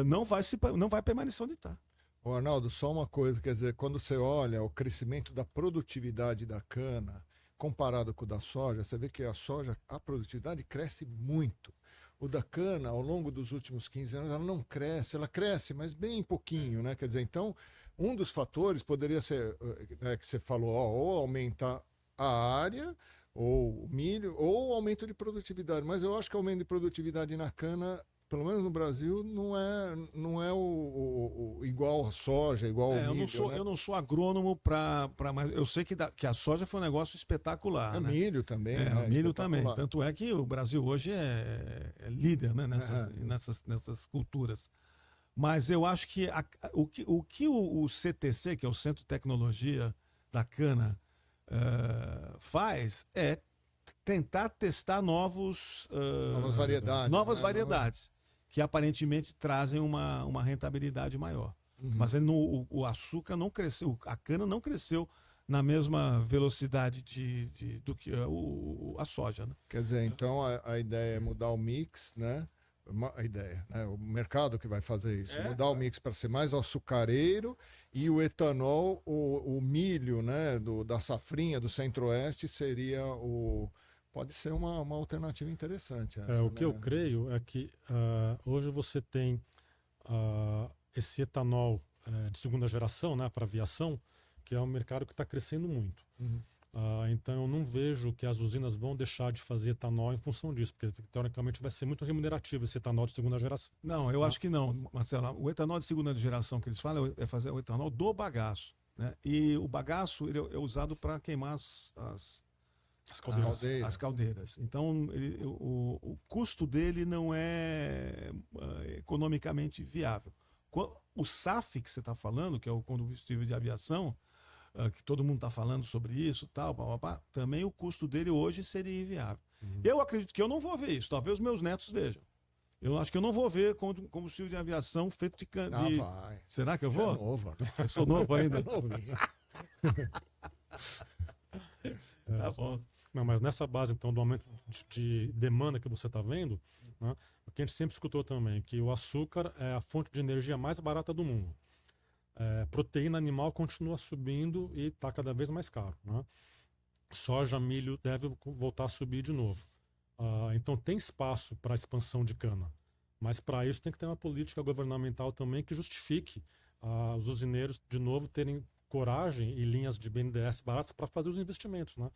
não vai permanecer onde está. Ô Arnaldo, só uma coisa, quer dizer, quando você olha o crescimento da produtividade da cana comparado com o da soja, você vê que a soja, a produtividade cresce muito. O da cana, ao longo dos últimos 15 anos, ela não cresce, ela cresce, mas bem pouquinho, né? Quer dizer, então, um dos fatores poderia ser, né, que você falou, ou aumentar a área, ou o milho, ou aumento de produtividade. Mas eu acho que o aumento de produtividade na cana, pelo menos no Brasil, não é o igual a soja, igual ao milho. Eu não sou agrônomo mas eu sei que a soja foi um negócio espetacular. Né? Milho também. Né? Milho também. Tanto é que o Brasil hoje é líder, né? nessas culturas. Mas eu acho que o que o CTC, que é o Centro de Tecnologia da Cana, faz é tentar testar novas variedades. Novas variedades. Que aparentemente trazem uma rentabilidade maior. Mas o açúcar não cresceu, a cana não cresceu na mesma velocidade do que a soja. Né? Quer dizer, então a ideia é mudar o mix, né? A ideia, né? O mercado que vai fazer isso, mudar o mix para ser mais açucareiro, e o etanol, o milho, né? Da safrinha do Centro-Oeste seria pode ser uma alternativa interessante. Essa, o que eu creio é que hoje você tem esse etanol de segunda geração, né, para aviação, que é um mercado que está crescendo muito. Então eu não vejo que as usinas vão deixar de fazer etanol em função disso, porque teoricamente vai ser muito remunerativo esse etanol de segunda geração. Não, eu acho que não, Marcelo. O etanol de segunda geração que eles falam é fazer o etanol do bagaço. Né? E o bagaço ele é usado para queimar as caldeiras. Então, o custo dele não é economicamente viável. O SAF que você está falando, que é o combustível de aviação, que todo mundo está falando sobre isso, também o custo dele hoje seria inviável. Eu acredito que eu não vou ver isso. Talvez os meus netos vejam. Eu acho que eu não vou ver combustível de aviação feito de cana. Vai. Será que eu Você vou? É novo. Eu sou novo ainda. Tá bom. Não, mas nessa base, então, do aumento de demanda que você está vendo, né, o que a gente sempre escutou também, que o açúcar é a fonte de energia mais barata do mundo. Proteína animal continua subindo e está cada vez mais caro. Né? Soja, milho deve voltar a subir de novo. Então tem espaço para a expansão de cana. Mas para isso tem que ter uma política governamental também que justifique os usineiros, de novo, terem coragem e linhas de BNDES baratas para fazer os investimentos. Né?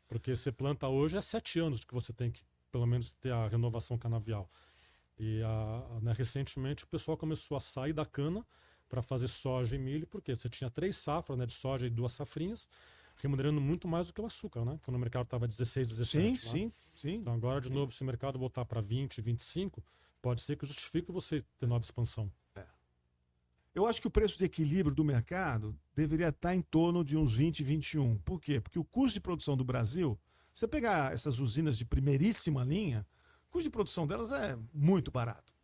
Porque você planta hoje 7 anos que você tem que, pelo menos, ter a renovação canavial. E recentemente o pessoal começou a sair da cana para fazer soja e milho, porque você tinha 3 safras, né, de soja e 2 safrinhas, remunerando muito mais do que o açúcar, né? Quando o mercado estava 16, 17. Sim. Então agora, de novo, se o mercado voltar para 20, 25, pode ser que justifique você ter nova expansão. Eu acho que o preço de equilíbrio do mercado deveria estar em torno de uns 20, 21. Por quê? Porque o custo de produção do Brasil, você pegar essas usinas de primeiríssima linha, o custo de produção delas é muito barato.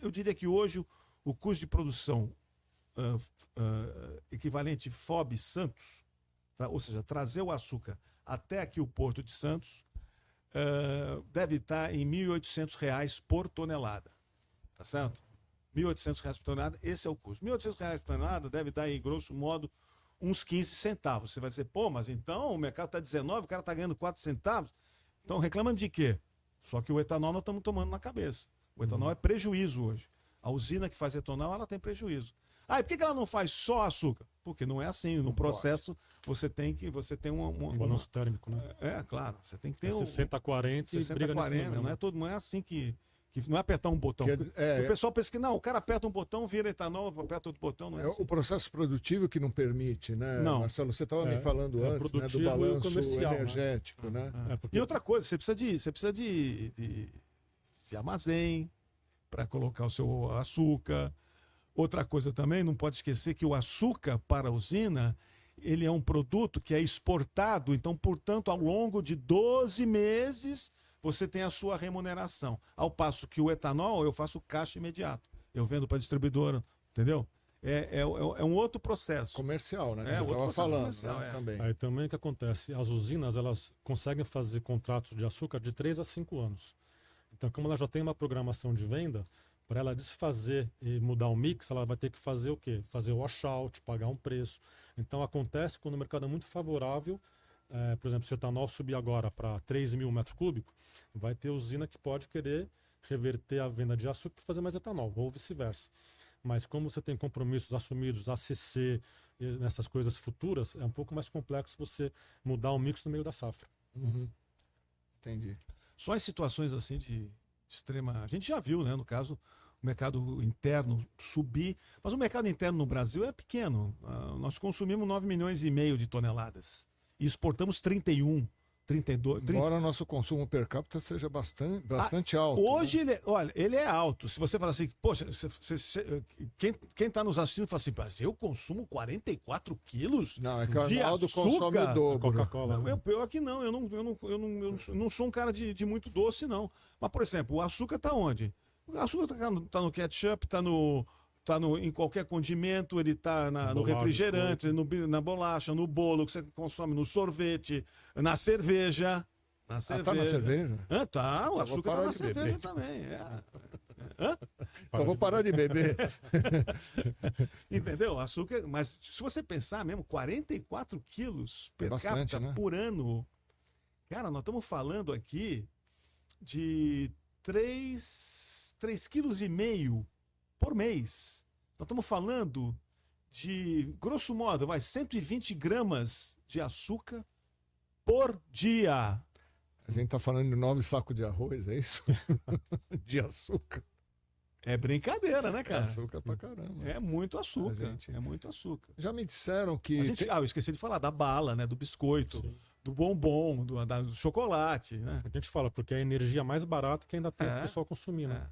Eu diria que hoje o custo de produção equivalente FOB Santos, ou seja, trazer o açúcar até aqui o Porto de Santos, deve estar em R$ 1.800 por tonelada. Tá certo? R$ 1.800 por tonelada, esse é o custo. R$ 1.800 por tonelada deve dar, em grosso modo, uns 15 centavos. Você vai dizer, pô, mas então o mercado está 19, o cara está ganhando 4 centavos. Então reclamando de quê? Só que o etanol nós estamos tomando na cabeça. O etanol é prejuízo hoje. A usina que faz etanol, ela tem prejuízo. Ah, e por que ela não faz só açúcar? Porque não é assim. No processo, você tem Um balanço térmico, né? Claro. Você tem que ter 60-40 e briga 60-40. nesse número, Não é assim que não é apertar um botão. O pessoal pensa que não, o cara aperta um botão, vira etanol, aperta outro botão, não é assim. O processo produtivo que não permite, né, Não. Marcelo? Você estava me falando antes, né, do balanço energético, né? E outra coisa, você precisa de armazém para colocar o seu açúcar. Outra coisa também, não pode esquecer que o açúcar para a usina, ele é um produto que é exportado, então, portanto, ao longo de 12 meses, você tem a sua remuneração. Ao passo que o etanol, eu faço caixa imediato. Eu vendo para a distribuidora, entendeu? É um outro processo. Comercial, né? Que você estava falando, né? Também. Aí também o que acontece? As usinas, elas conseguem fazer contratos de açúcar de 3 a 5 anos. Então, como ela já tem uma programação de venda, para ela desfazer e mudar o mix, ela vai ter que fazer o quê? Fazer o washout, pagar um preço. Então, acontece quando o mercado é muito favorável. Por exemplo, se o etanol subir agora para 3 mil metros cúbicos, vai ter usina que pode querer reverter a venda de açúcar para fazer mais etanol, ou vice-versa. Mas como você tem compromissos assumidos, ACC, nessas coisas futuras, é um pouco mais complexo você mudar o mix no meio da safra. Uhum. Entendi. Só em situações assim de extrema... A gente já viu, né? No caso, o mercado interno subir. Mas o mercado interno no Brasil é pequeno. Nós consumimos 9,5 milhões de toneladas. E exportamos 31, 32... Embora o nosso consumo per capita seja bastante alto. Hoje, né? ele é alto. Se você falar assim, poxa, quem está nos assistindo fala assim, mas eu consumo 44 quilos Não, é que o de Arnaldo açúcar? consome o dobro. Coca-Cola. Não, pior que não, eu não sou um cara de muito doce, não. Mas, por exemplo, o açúcar está onde? O açúcar está no ketchup, está em qualquer condimento, ele está no refrigerante, na bolacha, no bolo que você consome, no sorvete, na cerveja. Tá na cerveja? Tá, o açúcar está na cerveja também. Então vou parar de beber. Entendeu? Açúcar, mas se você pensar mesmo, 44 quilos per capita, né? Por ano. Cara, nós estamos falando aqui de 3,5 kg por mês. Nós estamos falando de, grosso modo, 120 gramas de açúcar por dia. A gente está falando de 9 sacos de arroz, é isso? De açúcar. É brincadeira, né, cara? É açúcar pra caramba. É muito açúcar. É muito açúcar. Já me disseram que... eu esqueci de falar da bala, né? Do biscoito, sim, do bombom, do chocolate, né? A gente fala, porque é a energia mais barata que ainda tem o pessoal consumir, né?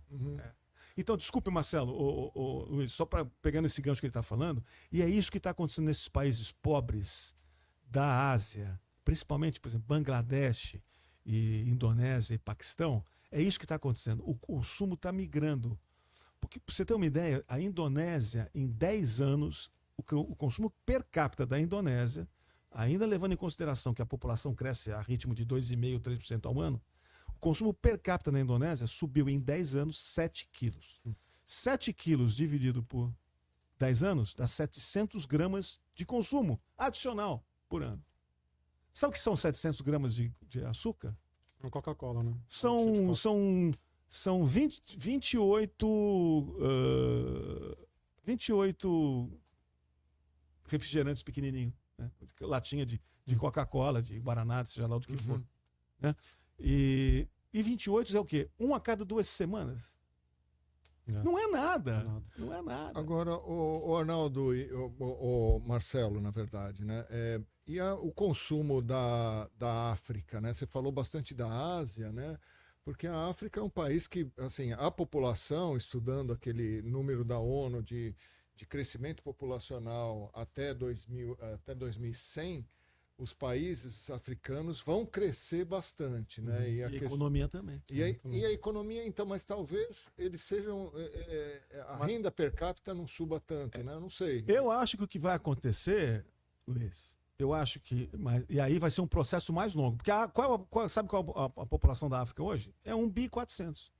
Então, desculpe, Marcelo, Luiz, só para pegando esse gancho que ele está falando, e é isso que está acontecendo nesses países pobres da Ásia, principalmente, por exemplo, Bangladesh, e Indonésia e Paquistão, é isso que está acontecendo. O consumo está migrando. Porque, para você ter uma ideia, a Indonésia, em 10 anos, o consumo per capita da Indonésia, ainda levando em consideração que a população cresce a ritmo de 2,5%, 3% ao ano, o consumo per capita na Indonésia subiu em 10 anos 7 quilos. 7 quilos dividido por 10 anos dá 700 gramas de consumo adicional por ano. Sabe o que são 700 gramas de açúcar? É Coca-Cola, né? São 28 refrigerantes pequenininhos, né? Latinha de Coca-Cola, de Guaraná, seja lá do que for. Né? E 28 é o quê? 1 a cada 2 semanas. Não é nada. Não é nada. Agora, o Arnaldo e o Marcelo, na verdade, né? E o consumo da África, né? Você falou bastante da Ásia, né? Porque a África é um país que, assim, a população, estudando aquele número da ONU de crescimento populacional até 2100, os países africanos vão crescer bastante, né? E a economia também. E a economia, então, mas talvez eles sejam... a renda per capita não suba tanto, né? Eu não sei. Eu acho que o que vai acontecer, Luiz, eu acho que... e aí vai ser um processo mais longo. Porque sabe qual a população da África hoje? É 1.400,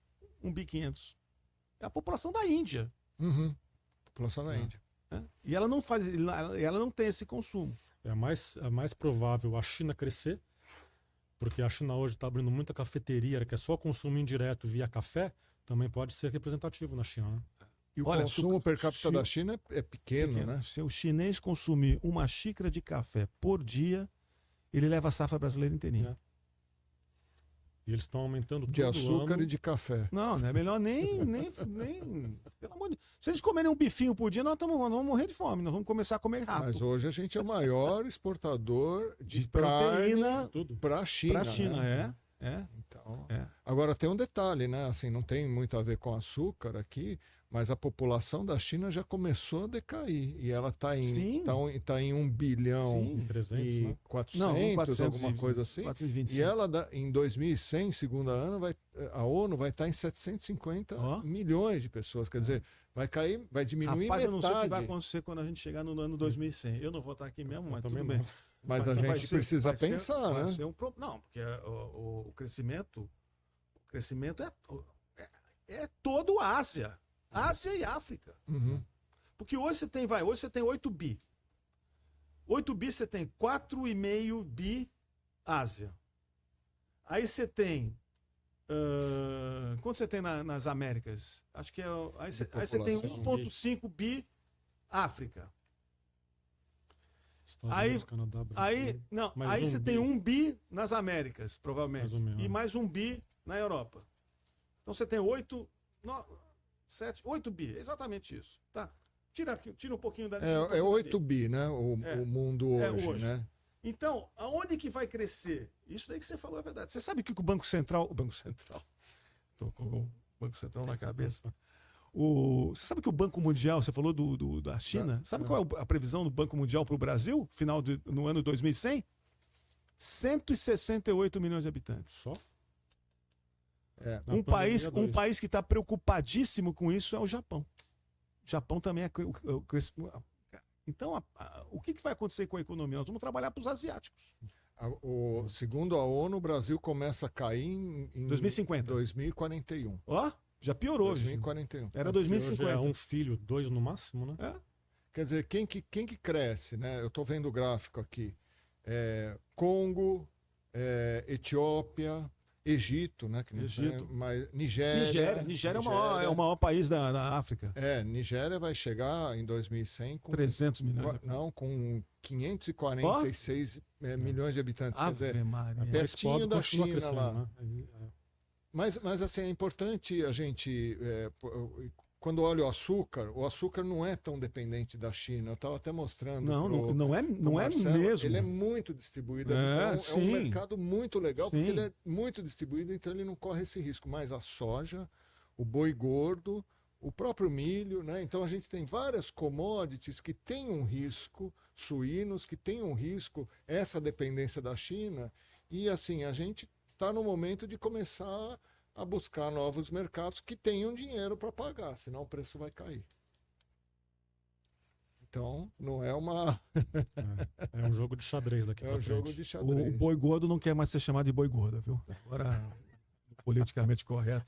1.500. É a população da Índia. População da Índia. E ela não tem esse consumo. É mais provável a China crescer, porque a China hoje está abrindo muita cafeteria, que é só consumo indireto via café, também pode ser representativo na China, né? E o Olha, consumo per capita da China é pequeno, né? Se o chinês consumir uma xícara de café por dia, ele leva a safra brasileira inteirinha. E eles estão aumentando De todo açúcar ano. e de café. Não é melhor nem. Pelo amor de Deus. Se eles comerem um bifinho por dia, nós vamos morrer de fome. Nós vamos começar a comer rato. Mas hoje a gente é o maior exportador de proteína Tudo. para a China. para a China, né? Então, agora tem um detalhe, né? Assim, não tem muito a ver com açúcar aqui, mas a população da China já começou a decair e ela está em 1 bilhão Sim. 300, e né? 400, alguma coisa assim. 425. E ela, em 2100, segundo a ONU, a ONU vai estar em 750 milhões de pessoas. Quer dizer, vai cair, vai diminuir Rapaz, eu metade. não sei o que vai acontecer quando a gente chegar no ano 2100. Eu não vou estar aqui mesmo, mas tudo bem. Mas a gente precisa pensar, né? Não, porque o crescimento é todo Ásia. Ásia e África. Uhum. Porque hoje você tem 8 bi. 8 bi você tem 4,5 bi Ásia. Aí você tem... quanto você tem nas Américas? Acho que é... Aí você tem 1,5 bi África. Unidos, Canadá, Brasil. Aí você tem 1 bi nas Américas, provavelmente. E mais 1 bi na Europa. Então você tem 8 bi, exatamente isso. Tá? Tira um pouquinho da... É 8 bi, né? O mundo hoje, né? Então, aonde que vai crescer? Isso daí que você falou é verdade. Você sabe que o Banco Central... Estou com o Banco Central na cabeça. Você sabe que o Banco Mundial, você falou da China, sabe qual é a previsão do Banco Mundial para o Brasil, no ano 2100? 168 milhões de habitantes. Só? Um país que está preocupadíssimo com isso é o Japão. O Japão também é o crescimento. Então, o que vai acontecer com a economia? Nós vamos trabalhar para os asiáticos. Segundo a ONU, o Brasil começa a cair em 2050. 2041. Ó, já piorou. 2041. Era 2050. Hoje é 1 filho, 2 no máximo, né? Quer dizer, quem que cresce, né? Eu estou vendo o gráfico aqui. Congo, Etiópia, Egito, né? Que não Egito. Tem, mas Nigéria é o maior país da África. Nigéria vai chegar em 2100 com 300 milhões. Não, com 546 milhões de habitantes. Quer dizer, pertinho da China lá. Né? Mas assim, é importante a gente, quando olha o açúcar não é tão dependente da China. Eu estava até mostrando. Não é Marcelo, mesmo. Ele é muito distribuído. É um mercado muito legal, porque ele é muito distribuído, então ele não corre esse risco. Mas a soja, o boi gordo, o próprio milho, né? Então a gente tem várias commodities que têm um risco, suínos, que têm um risco, essa dependência da China. E assim, a gente está no momento de começar a buscar novos mercados que tenham dinheiro para pagar, senão o preço vai cair. Então, não é uma... é um jogo de xadrez daqui para frente. É um jogo de xadrez. O boi gordo não quer mais ser chamado de boi gordo, viu? Agora, politicamente correto,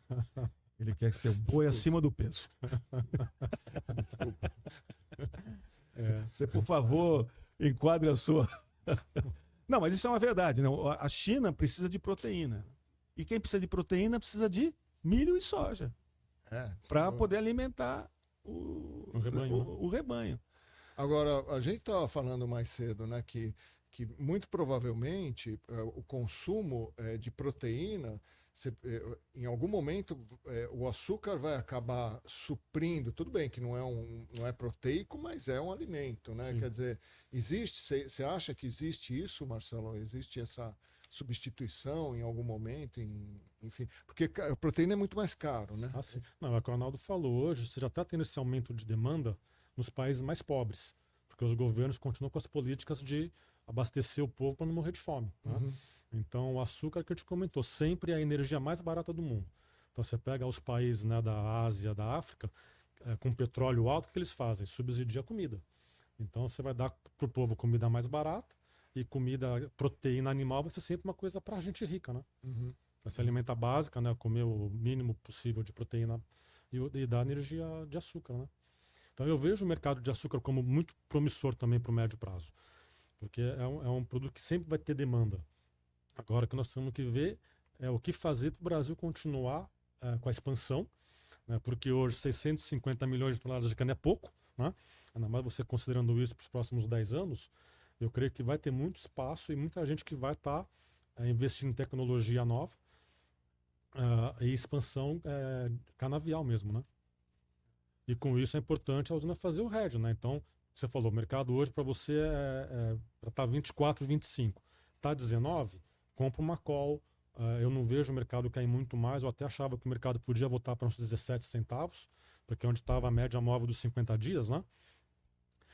ele quer ser o boi acima do peso. Desculpa. Você, por favor, enquadre a sua... Não, mas isso é uma verdade, né? A China precisa de proteína. E quem precisa de proteína precisa de milho e soja. Para poder alimentar o rebanho. Agora, a gente estava falando mais cedo, né, que muito provavelmente o consumo de proteína, em algum momento o açúcar vai acabar suprindo. Tudo bem que não é proteico, mas é um alimento, né? Quer dizer, você acha que existe isso, Marcelo? Existe essa substituição em algum momento, enfim, porque a proteína é muito mais caro, né? Sim. Não, é o que o Arnaldo falou hoje, você já está tendo esse aumento de demanda nos países mais pobres, porque os governos continuam com as políticas de abastecer o povo para não morrer de fome, né? Uhum. Então, o açúcar que a gente comentou, sempre é a energia mais barata do mundo. Então, você pega os países, né, da Ásia, da África, com petróleo alto, o que eles fazem? Subsidia a comida. Então, você vai dar para o povo comida mais barata, e proteína animal vai ser sempre uma coisa para a gente rica, né? Uhum. Vai se alimentar básica, né? Comer o mínimo possível de proteína e dar energia de açúcar, né? Então, eu vejo o mercado de açúcar como muito promissor também para o médio prazo. Porque é um produto que sempre vai ter demanda. Agora, o que nós temos que ver é o que fazer para o Brasil continuar com a expansão, né? Porque hoje 650 milhões de toneladas de cana é pouco, né? Ainda mais você considerando isso para os próximos 10 anos, eu creio que vai ter muito espaço e muita gente que vai estar investindo em tecnologia nova e expansão canavial mesmo, né? E com isso é importante a usina fazer o hedge, né? Então, você falou, o mercado hoje para você para estar 24, 25. Está 19, compra uma call. Eu não vejo o mercado cair muito mais. Eu até achava que o mercado podia voltar para uns 17 centavos, porque é onde estava a média móvel dos 50 dias, né?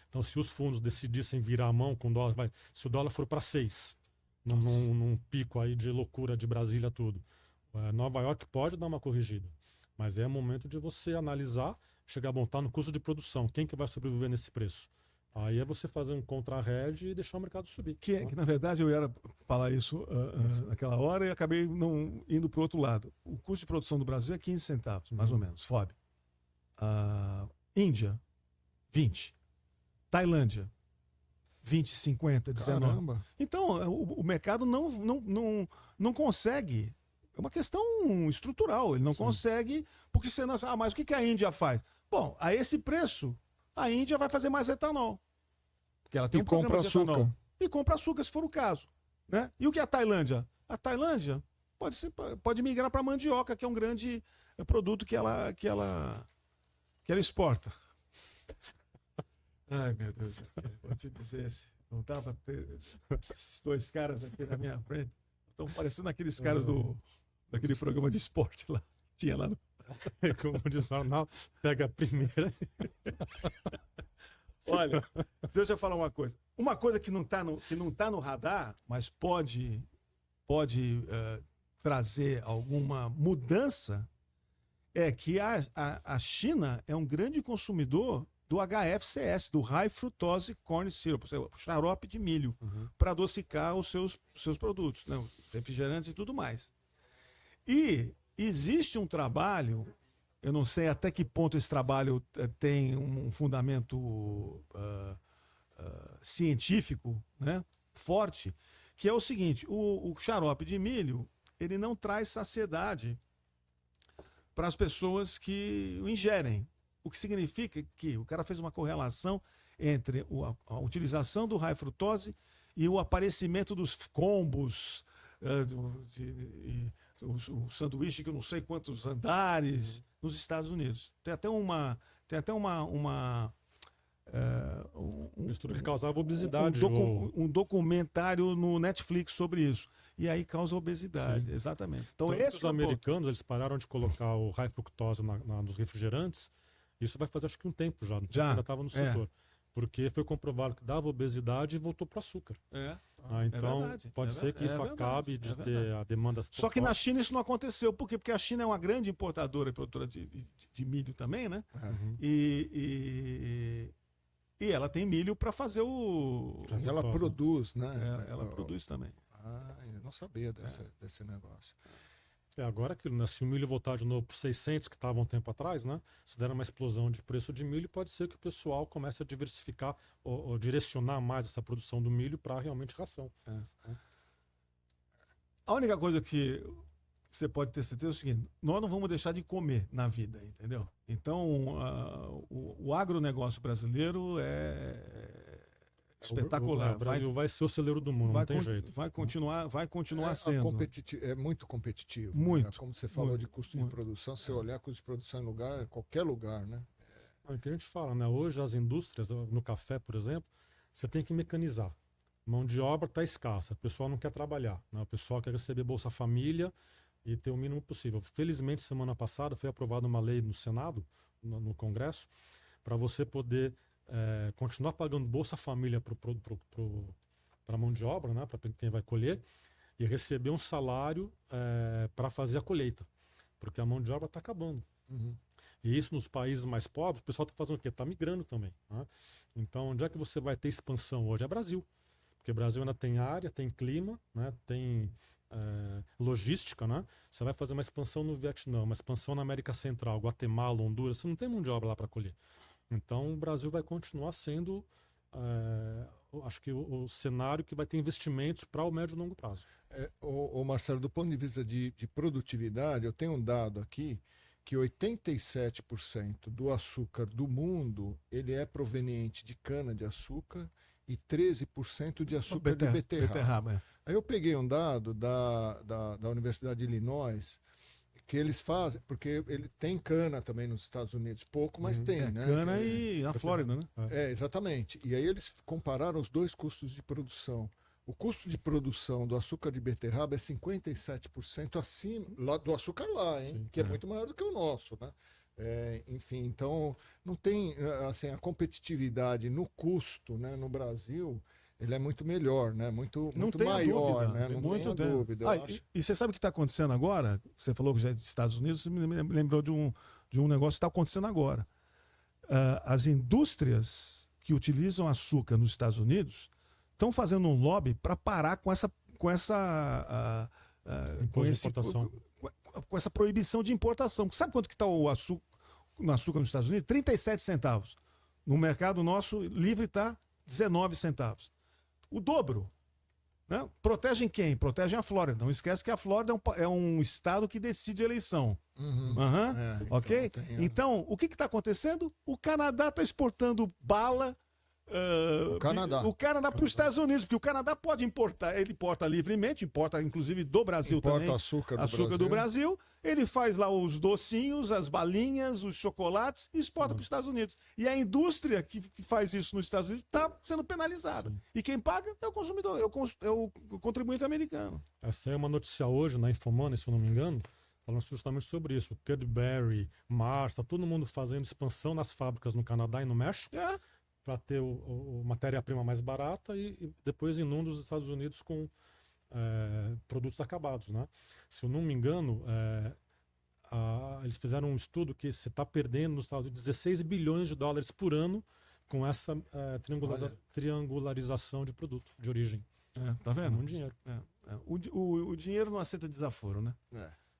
Então, se os fundos decidissem virar a mão com o dólar, se o dólar for para 6, num pico aí de loucura de Brasília tudo, Nova York pode dar uma corrigida. Mas é momento de você analisar, chegar a montar no custo de produção. Quem que vai sobreviver nesse preço? Aí é você fazer um contra-hedge e deixar o mercado subir. Que na verdade eu ia falar isso naquela hora e acabei não indo para o outro lado. O custo de produção do Brasil é 15 centavos, mais ou menos, FOB. Índia, 20. Tailândia, 20, 50, 19. Caramba. Então, o mercado não consegue. É uma questão estrutural. Ele não consegue, porque você não. Mas o que a Índia faz? Bom, a esse preço, a Índia vai fazer mais etanol. Porque ela tem um programa de etanol. E compra açúcar, se for o caso. Né? E o que é a Tailândia? A Tailândia pode migrar para a mandioca, que é um grande produto que ela exporta. Ai, meu Deus. Vou te dizer, não dá para ter esses dois caras aqui na minha frente. Estão parecendo aqueles caras daquele programa de esporte lá. Tinha lá no... Como diz o jornal, pega a primeira. Olha, deixa eu falar uma coisa. Uma coisa que não está no radar, mas pode trazer alguma mudança, é que a China é um grande consumidor do HFCS, do High Fructose Corn Syrup, o xarope de milho, para adocicar os seus produtos, né, os refrigerantes e tudo mais. E existe um trabalho, eu não sei até que ponto esse trabalho tem um fundamento científico, né, forte, que é o seguinte: o xarope de milho, ele não traz saciedade para as pessoas que o ingerem. O que significa que o cara fez uma correlação entre a utilização do high fructose e o aparecimento dos combos, o sanduíche que eu não sei quantos andares nos Estados Unidos. Tem até um estudo que causava obesidade. Um documentário no Netflix sobre isso. E aí causa obesidade, sim. Exatamente. Então, os americanos eles pararam de colocar o high fructose nos refrigerantes. Isso vai fazer acho que um tempo já. Ainda estava no setor. Porque foi comprovado que dava obesidade e voltou para o açúcar. Então, pode ser que isso acabe de ter a demanda. Só que na China isso não aconteceu. Por quê? Porque a China é uma grande importadora e produtora de milho também, né? E ela tem milho para fazer o... E ela produz, né? Ela produz também. Eu não sabia desse negócio. Agora aquilo, né? Se o milho voltar de novo para 600, que estava um tempo atrás, né? Se der uma explosão de preço de milho, pode ser que o pessoal comece a diversificar ou direcionar mais essa produção do milho para realmente ração. A única coisa que você pode ter certeza é o seguinte: nós não vamos deixar de comer na vida, entendeu? Então, o agronegócio brasileiro é espetacular. O Brasil vai ser o celeiro do mundo, não tem jeito. Vai continuar sendo. É muito competitivo. Muito. Né? Como você falou de custo de produção, se olhar custo de produção em qualquer lugar, né? É o que a gente fala, né? Hoje as indústrias, no café, por exemplo, você tem que mecanizar. Mão de obra está escassa, o pessoal não quer trabalhar, né? O pessoal quer receber Bolsa Família e ter o mínimo possível. Felizmente, semana passada foi aprovada uma lei no Senado, no Congresso, para você poder continuar pagando Bolsa Família para a mão de obra, né, para quem vai colher, e receber um salário para fazer a colheita, porque a mão de obra está acabando. E isso nos países mais pobres, o pessoal está fazendo o quê? Está migrando também. Né? Então, onde é que você vai ter expansão hoje? É Brasil. Porque o Brasil ainda tem área, tem clima, né, tem logística. Né? Você vai fazer uma expansão no Vietnã, uma expansão na América Central, Guatemala, Honduras, você não tem mão de obra lá para colher. Então, o Brasil vai continuar sendo, acho que, o cenário que vai ter investimentos para o médio e longo prazo. Marcelo, do ponto de vista de produtividade, eu tenho um dado aqui que 87% do açúcar do mundo ele é proveniente de cana-de-açúcar e 13% de açúcar de beterraba. Aí eu peguei um dado da Universidade de Illinois, que eles fazem, porque ele tem cana também nos Estados Unidos, pouco, mas tem, né? Cana e a Flórida, né? Exatamente. E aí eles compararam os dois custos de produção. O custo de produção do açúcar de beterraba é 57% acima do açúcar lá, hein? Sim, que é muito maior do que o nosso, né? Enfim, então não tem assim, a competitividade no custo, né, no Brasil, ele é muito melhor, né? Muito maior, né? Não tem dúvida. E você sabe o que está acontecendo agora? Você falou que já é dos Estados Unidos, você me lembrou de um negócio que está acontecendo agora. As indústrias que utilizam açúcar nos Estados Unidos estão fazendo um lobby para parar com essa proibição de importação. Sabe quanto que está o açúcar nos Estados Unidos? 37 centavos. No mercado nosso livre está 19 centavos. O dobro. Né? Protegem quem? Protegem a Flórida. Não esquece que a Flórida é um estado que decide a eleição. Ok? Então, o que está acontecendo? O Canadá está exportando bala. O Canadá para os Estados Unidos, porque o Canadá pode importar, ele importa livremente, importa inclusive do Brasil também. Açúcar do Brasil. Ele faz lá os docinhos, as balinhas, os chocolates e exporta para os Estados Unidos. E a indústria que faz isso nos Estados Unidos está sendo penalizada. Sim. E quem paga é o consumidor, é o contribuinte americano. Essa é uma notícia hoje na Infomoney, se eu não me engano, falando justamente sobre isso. Cadbury, Mars, está todo mundo fazendo expansão nas fábricas no Canadá e no México. Para ter matéria-prima mais barata e depois inunda os Estados Unidos com produtos acabados, né? Se eu não me engano, eles fizeram um estudo que se está perdendo nos Estados Unidos 16 bilhões de dólares por ano com essa triangularização de produto de origem. Tá vendo? Muito dinheiro. O dinheiro não aceita desaforo, né?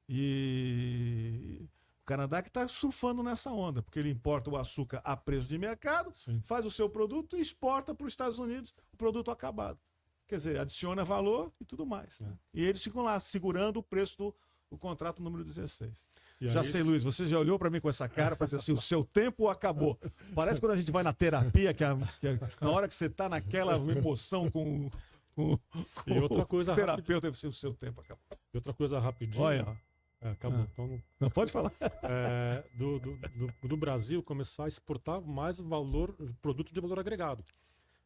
E o Canadá que está surfando nessa onda, porque ele importa o açúcar a preço de mercado, faz o seu produto e exporta para os Estados Unidos o produto acabado. Quer dizer, adiciona valor e tudo mais. E eles ficam lá segurando o preço do contrato número 16. Já sei, Luiz, você já olhou para mim com essa cara para dizer assim, o seu tempo acabou. Parece quando a gente vai na terapia, na hora que você está naquela emoção com e outra coisa o terapeuta, deve ser o seu tempo acabou. E outra coisa rapidinho. Olha, acabou. Então, não pode falar. Do Brasil começar a exportar mais produto de valor agregado.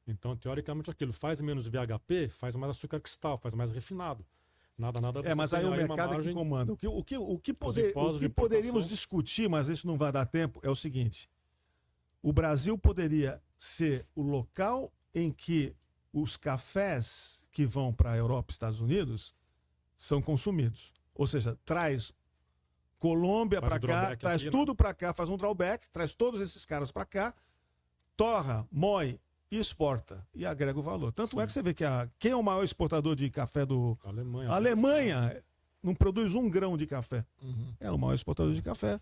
Então, teoricamente, aquilo faz menos VHP, faz mais açúcar cristal, faz mais refinado. Nada. Mas aí o mercado é que comanda. O que poderíamos discutir, mas isso não vai dar tempo, é o seguinte. O Brasil poderia ser o local em que os cafés que vão para a Europa e Estados Unidos são consumidos. Ou seja, traz Colômbia para cá, traz tudo para cá, faz um drawback, traz todos esses caras para cá, torra, moe e exporta. E agrega o valor. Tanto é que você vê que quem é o maior exportador de café do... Alemanha. A Alemanha não produz 1 grão de café. É o maior exportador de café,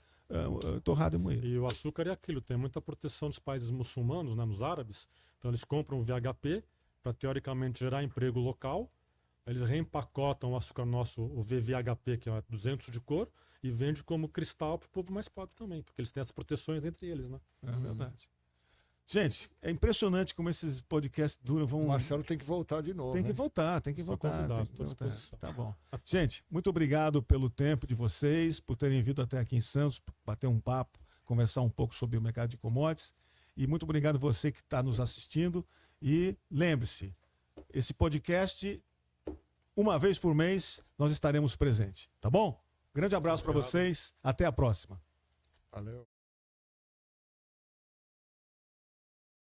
torrado e moído. E o açúcar é aquilo, tem muita proteção dos países muçulmanos, né, nos árabes. Então eles compram o VHP para, teoricamente, gerar emprego local. Eles reempacotam o açúcar nosso, o VVHP, que é 200 de cor, e vende como cristal para o povo mais pobre também, porque eles têm as proteções entre eles, né? É verdade. Gente, é impressionante como esses podcasts duram. O Marcelo tem que voltar de novo. Tem que voltar. Convidado, estou à disposição. Tá bom. Gente, muito obrigado pelo tempo de vocês, por terem vindo até aqui em Santos, bater um papo, conversar um pouco sobre o mercado de commodities. E muito obrigado você que está nos assistindo. E lembre-se, esse podcast, uma vez por mês, nós estaremos presentes. Tá bom? Grande abraço para vocês. Até a próxima. Valeu.